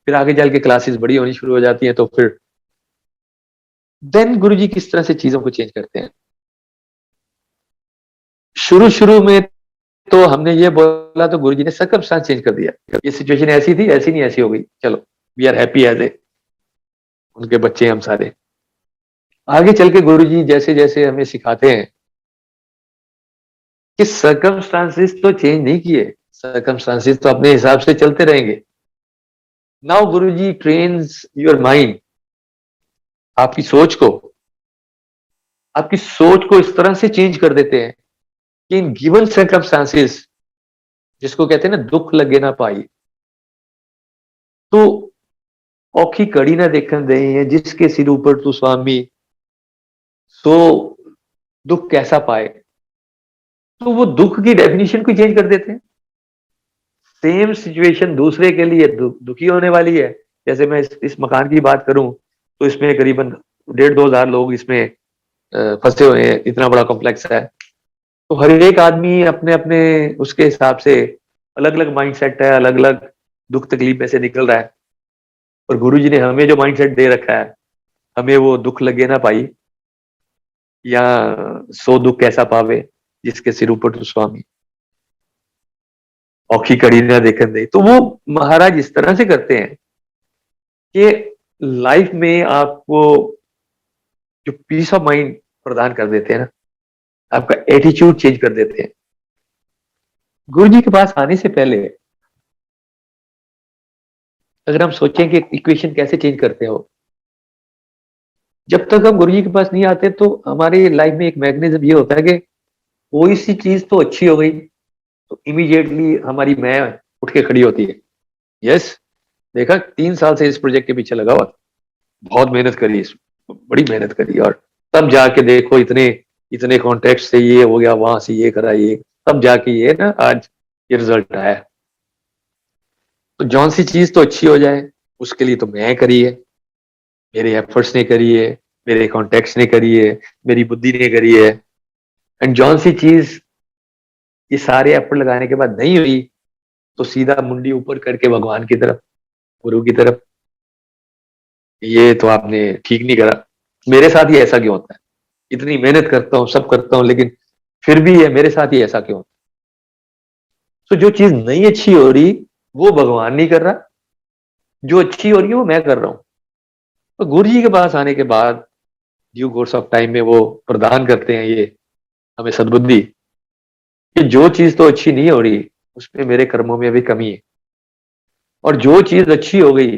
फिर आगे चल के क्लासेस बड़ी होनी शुरू हो जाती है, तो फिर देन गुरुजी किस तरह से चीजों को चेंज करते हैं। शुरू शुरू में तो हमने ये बोला तो गुरुजी ने सर्कमस्टांस चेंज कर दिया, ये सिचुएशन ऐसी थी, ऐसी नहीं ऐसी हो गई, चलो we are happy as a, उनके बच्चे हम सारे। आगे चल के गुरुजी जैसे जैसे हमें सिखाते हैं कि सर्कमस्टांसेस तो चेंज नहीं किए, सर्कमस्टांसेस तो अपने हिसाब से चलते रहेंगे। Now Guruji trains your mind, आपकी सोच को, आपकी सोच को इस तरह से चेंज कर देते हैं कि इन गिवन सर्कमस्टांसेस, जिसको कहते हैं ना दुख लगे ना पाई, तो औखी कड़ी ना देखन दे है, जिसके सिर ऊपर तू स्वामी, सो दुख कैसा पाए। तो वो दुख की डेफिनेशन को चेंज कर देते हैं। सेम सिचुएशन दूसरे के लिए दुखी होने वाली है। जैसे मैं इस मकान की बात करूं, तो इसमें करीबन 1,500-2 हजार लोग इसमें फंसे हुए हैं, इतना बड़ा कॉम्प्लेक्स है। तो हर एक आदमी अपने अपने उसके हिसाब से अलग अलग माइंडसेट है, अलग अलग दुख तकलीफ में से निकल रहा है। और गुरुजी ने हमें जो माइंडसेट दे रखा है, हमें वो दुख लगे ना पाई, या सो दुख कैसा पावे जिसके सिर ऊपर तो स्वामी, औखी कड़ी ना देखन दे। तो वो महाराज इस तरह से करते हैं कि लाइफ में आपको जो पीस ऑफ माइंड प्रदान कर देते हैं ना, आपका एटीट्यूड चेंज कर देते हैं। गुरु जी के पास आने से पहले अगर हम सोचें कि इक्वेशन कैसे चेंज करते हो, जब तक हम गुरु जी के पास नहीं आते तो हमारी लाइफ में एक मैकेनिज्म ये होता है कि कोई सी चीज तो अच्छी हो गई तो इमीडिएटली हमारी मैं उठ के खड़ी होती है, यस, देखा 3 साल से इस प्रोजेक्ट के पीछे लगा हुआ था, बहुत मेहनत करी, इस बड़ी मेहनत करी, और तब जाके देखो इतने इतने कॉन्टेक्ट से ये हो गया, वहां से ये करा, ये तब जाके ये ना आज ये रिजल्ट आया। तो जौन सी चीज तो अच्छी हो जाए, उसके लिए तो मैं करी है, मेरे एफर्ट्स ने करी है, मेरे कॉन्टेक्ट्स ने करी है, मेरी बुद्धि ने करी है। एंड जौन सी चीज ये सारे एफर्ट लगाने के बाद नहीं हुई, तो सीधा मुंडी ऊपर करके भगवान की तरफ, गुरु की तरफ, ये तो आपने ठीक नहीं करा। मेरे साथ ही ऐसा क्यों होता है, इतनी मेहनत करता हूँ, सब करता हूँ, लेकिन फिर भी ये मेरे साथ ही ऐसा क्यों होता है। तो जो चीज नहीं अच्छी हो रही वो भगवान नहीं कर रहा, जो अच्छी हो रही है वो मैं कर रहा हूँ। तो गुरु जी के पास आने के बाद ड्यू कोर्स ऑफ टाइम में वो प्रदान करते हैं ये हमें सद्बुद्धि, कि जो चीज तो अच्छी नहीं हो रही उसमें मेरे कर्मों में अभी कमी है, और जो चीज अच्छी हो गई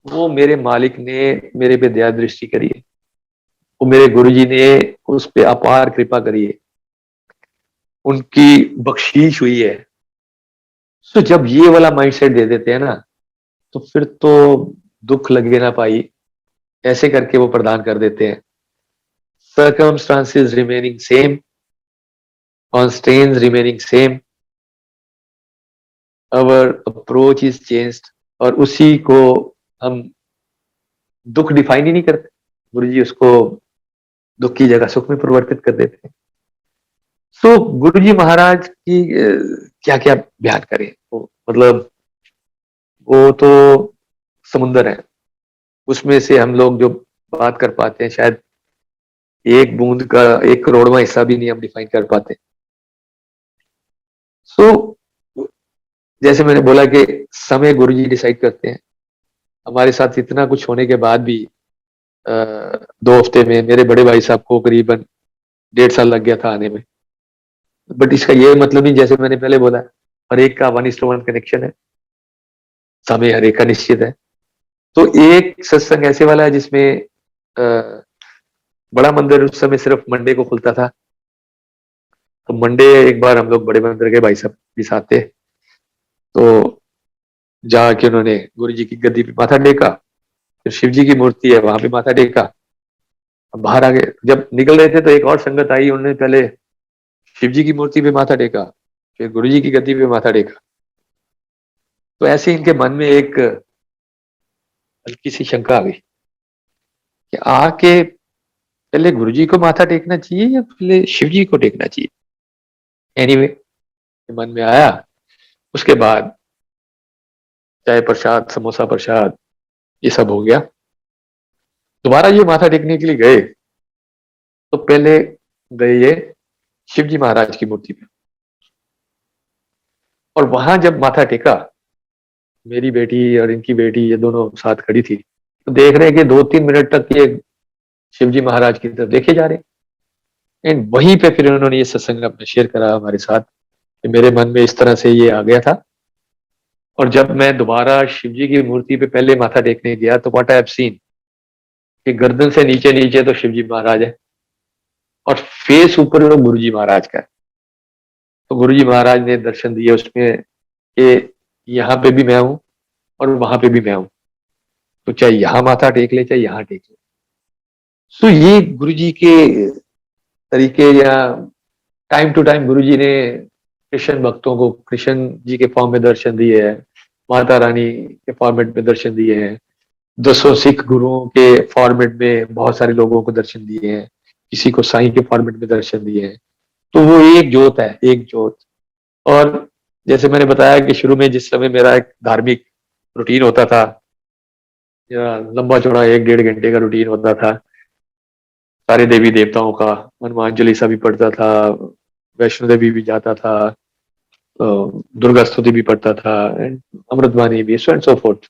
वो मेरे मालिक ने मेरे पे दया दृष्टि करी है, वो मेरे गुरु जी ने उस पे अपार कृपा करी है, उनकी बख्शीश हुई है। तो जब ये वाला माइंडसेट दे देते हैं ना, तो फिर तो दुख लगे ना पाई, ऐसे करके वो प्रदान कर देते हैं। circumstances remaining same, constraints remaining same, our approach is changed, और उसी को हम दुख डिफाइन ही नहीं करते, गुरु जी उसको दुख की जगह सुख में परिवर्तित कर देते हैं। सो गुरु जी महाराज की क्या क्या बयान करें, वो मतलब वो तो समुंदर है, उसमें से हम लोग जो बात कर पाते हैं शायद एक बूंद का 1 करोड़वां हिस्सा भी नहीं हम डिफाइन कर पाते। सो जैसे मैंने बोला कि समय गुरु जी डिसाइड करते हैं। हमारे साथ इतना कुछ होने के बाद भी 2 हफ्ते में मेरे बड़े भाई साहब को करीबन 1.5 साल लग गया था आने में। बट इसका ये मतलब नहीं, जैसे मैंने पहले बोला, हर एक का 1:1 कनेक्शन है, समय हर एक का निश्चित है। तो एक सत्संग ऐसे वाला है जिसमें बड़ा मंदिर उस समय सिर्फ मंडे को खुलता था। तो मंडे एक बार हम लोग बड़े मंदिर के भाई साहब के साथ थे, तो जाके उन्होंने गुरु जी की गद्दी पे माथा टेका, फिर शिव जी की मूर्ति है वहां पे माथा टेका, अब बाहर आ गए। जब निकल रहे थे तो एक और संगत आई, उन्होंने पहले शिव जी की मूर्ति पे माथा टेका, फिर गुरु जी की गद्दी पे माथा टेका। तो ऐसे इनके मन में एक हल्की सी शंका आ गई कि आके पहले गुरु जी को माथा टेकना चाहिए या पहले शिव जी को टेकना चाहिए। एनीवे मन में आया। उसके बाद चाय प्रसाद, समोसा प्रसाद, ये सब हो गया। दोबारा ये माथा टेकने के लिए गए, तो पहले गए ये शिव जी महाराज की मूर्ति पे, और वहां जब माथा टेका, मेरी बेटी और इनकी बेटी ये दोनों साथ खड़ी थी, तो देख रहे हैं कि 2-3 मिनट तक ये शिव जी महाराज की तरफ देखे जा रहे हैं। एंड वहीं पे फिर उन्होंने ये सत्संग अपने शेयर करा हमारे साथ कि मेरे मन में इस तरह से ये आ गया था, और जब मैं दोबारा शिव जी की मूर्ति पे पहले माथा टेकने गया तो व्हाट आई हैव सीन कि गर्दन से नीचे नीचे तो शिव जी महाराज है, और फेस ऊपर वो गुरु जी महाराज का है। तो गुरु जी महाराज ने दर्शन दिए उसमें कि यहाँ पे भी मैं हूं और वहां पे भी मैं हूं, तो चाहे यहाँ माथा टेक ले चाहे यहाँ टेक ले। सो ये गुरु जी के तरीके, या टाइम टू टाइम गुरु जी ने कृष्ण भक्तों को कृष्ण जी के फॉर्म में दर्शन दिए हैं, माता रानी के फॉर्मेट में दर्शन दिए हैं, 200 सिख गुरुओं के फॉर्मेट में बहुत सारे लोगों को दर्शन दिए हैं, किसी को साईं के फॉर्मेट में दर्शन दिए हैं। तो वो एक ज्योत है, एक ज्योत। और जैसे मैंने बताया कि शुरू में जिस समय मेरा एक धार्मिक रूटीन होता था, या लंबा चौड़ा 1-1.5 घंटे का रूटीन होता था, सारे देवी देवताओं का, हनुमान चालीसा भी पढ़ता था, वैष्णो देवी भी जाता था, दुर्गा स्तुति भी पढ़ता था, एंड अमृतवाणी भी, सो एंड सो फोर्थ।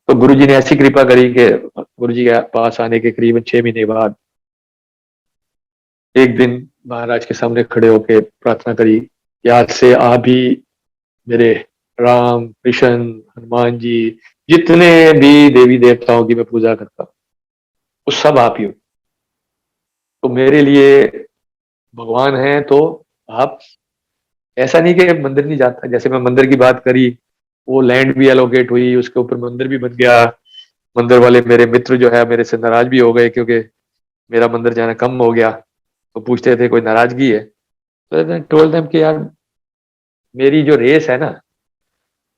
तो गुरु जी ने ऐसी कृपा करी कि गुरु जी के पास आने के करीबन 6 महीने बाद एक दिन महाराज के सामने खड़े होकर प्रार्थना करी कि आज से आप भी मेरे राम, कृष्ण, हनुमान जी, जितने भी देवी देवताओं की मैं पूजा करता हूँ वो सब आप ही हो। तो मेरे लिए भगवान है तो आप। ऐसा नहीं कि मंदिर नहीं जाता, जैसे मैं मंदिर की बात करी वो लैंड भी एलोकेट हुई, उसके ऊपर मंदिर भी बन गया। मंदिर वाले मेरे मित्र जो है मेरे से नाराज भी हो गए क्योंकि मेरा मंदिर जाना कम हो गया, तो पूछते थे कोई नाराजगी है। तो टोल्ड देम कि यार मेरी जो रेस है ना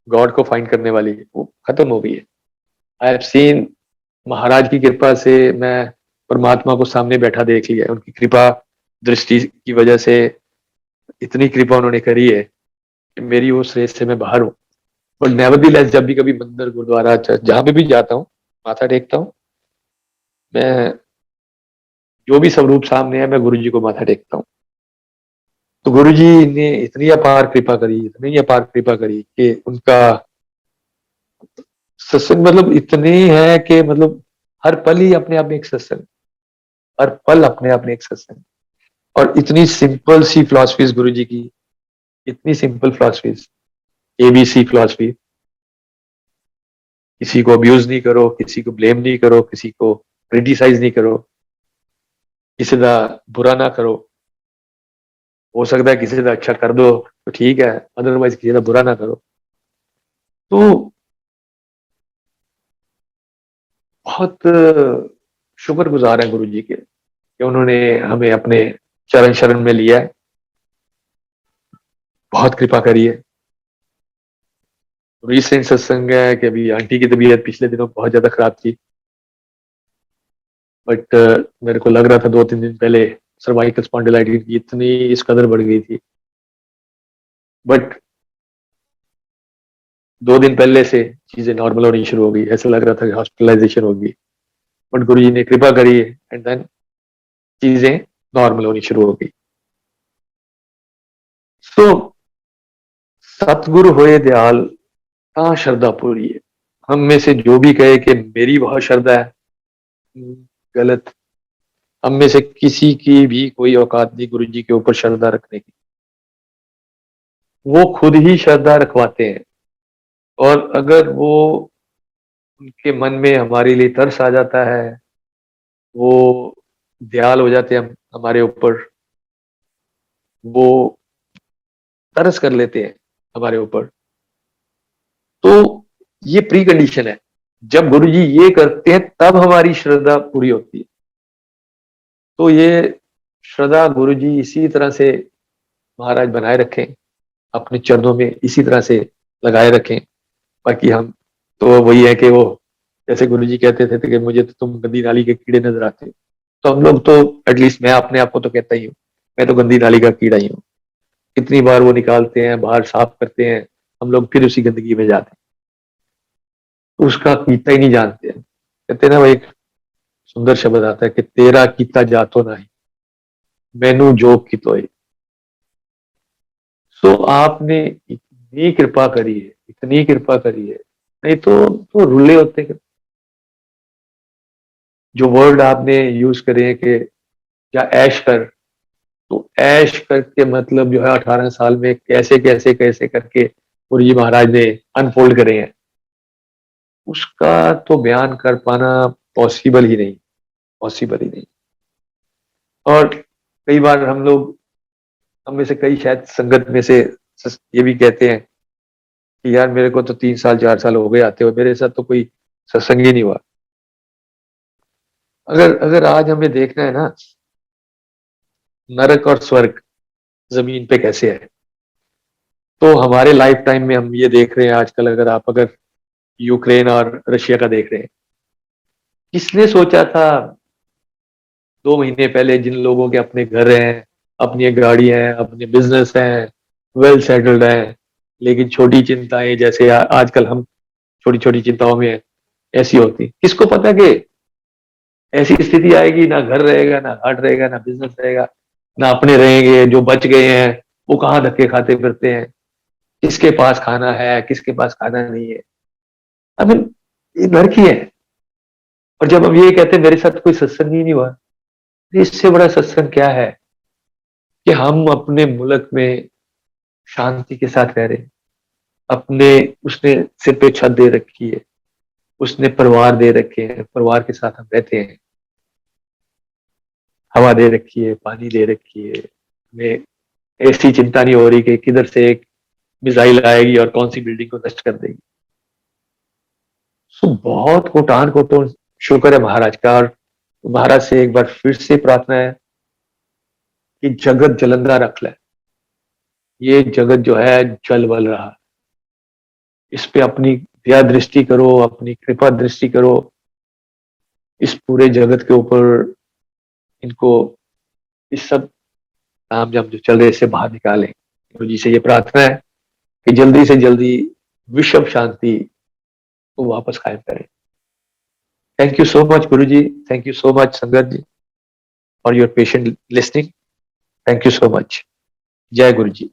गॉड को फाइंड करने वाली, वो खत्म हो गई है। आई हैव सीन, महाराज की कृपा से मैं परमात्मा को सामने बैठा देख लिया, उनकी कृपा दृष्टि की वजह से इतनी कृपा उन्होंने करी है कि मेरी उस रेस से मैं बाहर हूँ। बट नेवरदीलेस जब भी कभी मंदिर गुरुद्वारा चर्च जहां पे भी जाता हूँ माथा टेकता हूँ, मैं जो भी स्वरूप सामने है मैं गुरु जी को माथा टेकता हूँ। तो गुरु जी ने इतनी अपार कृपा करी, इतनी अपार कृपा करी कि उनका सत्संग मतलब इतने है कि मतलब हर पल ही अपने आप में एक सत्संग, हर पल अपने आप में एक सत्संग। और इतनी सिंपल सी फिलॉसफीज गुरु जी की, इतनी सिंपल फिलॉसफीज, एबीसी फिलॉसफी। किसी को अब्यूज नहीं करो, किसी को ब्लेम नहीं करो, किसी को क्रिटिसाइज नहीं करो, किसी का बुरा ना करो। हो सकता है किसी का अच्छा कर दो तो ठीक है, अदरवाइज किसी का बुरा ना करो। तो बहुत शुक्रगुजार है गुरु जी के कि उन्होंने हमें अपने चरण शरण में लिया है, बहुत कृपा करी है। रिसेंट सत्संग है कि अभी आंटी की तबीयत पिछले दिनों बहुत ज्यादा खराब थी, बट मेरे को लग रहा था 2-3 दिन पहले सर्वाइकल स्पॉन्डिलाइटिस की इतनी इस कदर बढ़ गई थी, बट 2 दिन पहले से चीजें नॉर्मल होनी शुरू हो गई। ऐसा लग रहा था कि हॉस्पिटलाइजेशन होगी, बट गुरु जी ने कृपा करी एंड देन चीजें नॉर्मल होनी शुरू हो गई। सो सतगुरु होए दयाल ता श्रद्धा पूरी है। हम में से जो भी कहे कि मेरी बहुत श्रद्धा है, गलत। हम में से किसी की भी कोई औकात नहीं गुरु जी के ऊपर श्रद्धा रखने की, वो खुद ही श्रद्धा रखवाते हैं। और अगर वो उनके मन में हमारे लिए तरस आ जाता है, वो दयाल हो जाते हैं हमारे ऊपर, वो तरस कर लेते हैं हमारे ऊपर। तो ये प्री कंडीशन है, जब गुरु जी ये करते हैं तब हमारी श्रद्धा पूरी होती है। तो ये श्रद्धा गुरु जी इसी तरह से महाराज बनाए रखें, अपने चरणों में इसी तरह से लगाए रखें। बाकी हम तो वही है कि वो जैसे गुरु जी कहते थे कि मुझे तो तुम गंदी नाली के कीड़े नजर आते हो, तो हम लोग तो एटलीस्ट मैं अपने आप को तो कहता ही हूँ, मैं तो गंदी नाली का कीड़ा ही हूँ। कितनी बार वो निकालते हैं बाहर, साफ करते हैं, हम लोग फिर उसी गंदगी में जाते हैं, तो उसका कीता ही नहीं जानते हैं। कहते हैं ना, वो एक सुंदर शब्द आता है कि तेरा कीता जातो नहीं, मैनू जोग की तो। सो आपने इतनी कृपा करी है, इतनी कृपा करी है, नहीं तो रुले होते। जो वर्ड आपने यूज करे हैं कि क्या ऐश कर, तो ऐश करके मतलब जो है 18 साल में कैसे कैसे कैसे करके गुरु जी महाराज ने अनफोल्ड करे हैं, उसका तो बयान कर पाना पॉसिबल ही नहीं, पॉसिबल ही नहीं। और कई बार हम लोग, हम में से कई शायद संगत में से ये भी कहते हैं कि यार मेरे को तो 3 साल 4 साल हो गए आते हुए, मेरे साथ तो कोई सत्संग ही नहीं हुआ। अगर अगर आज हमें देखना है ना नरक और स्वर्ग जमीन पे कैसे है, तो हमारे लाइफ टाइम में हम ये देख रहे हैं आजकल। अगर यूक्रेन और रशिया का देख रहे हैं, किसने सोचा था 2 महीने पहले जिन लोगों के अपने घर हैं, अपनी गाड़ी हैं, अपने बिजनेस हैं, वेल सेटल्ड हैं, लेकिन छोटी चिंताएं जैसे आजकल हम छोटी छोटी चिंताओं में ऐसी होती, किसको पता कि ऐसी स्थिति आएगी, ना घर रहेगा, ना घाट रहेगा, ना बिजनेस रहेगा, ना अपने रहेंगे। जो बच गए हैं वो कहाँ धक्के खाते फिरते हैं, किसके पास खाना है, किसके पास खाना नहीं है। आई मीन ये नरक ही है। और जब हम ये कहते हैं मेरे साथ कोई सत्संग ही नहीं हुआ, तो इससे बड़ा सत्संग क्या है कि हम अपने मुल्क में शांति के साथ रह रहे हैं। अपने उसने सिर पे छत दे रखी है, उसने परिवार दे रखे हैं, परिवार के साथ हम रहते हैं, हवा दे रखी है, पानी दे रखी है, हमें ऐसी चिंता नहीं हो रही कि किधर से एक मिसाइल आएगी और कौन सी बिल्डिंग को नष्ट कर देगी। सो बहुत कोटान कोटों शुक्र है महाराज का। और महाराज से एक बार फिर से प्रार्थना है कि जगत जलंधरा रख ले। ये जगत जो है जल बल रहा है, इस पे अपनी दया दृष्टि करो, अपनी कृपा दृष्टि करो, इस पूरे जगत के ऊपर इनको, इस सब ताम झाम जो चल रहे इससे बाहर निकालें। गुरु जी से ये प्रार्थना है कि जल्दी से जल्दी विश्व शांति को वापस कायम करें। Thank you so much Guru ji, thank you so much Sangat ji for your patient listening. Thank you so much. जय गुरु जी।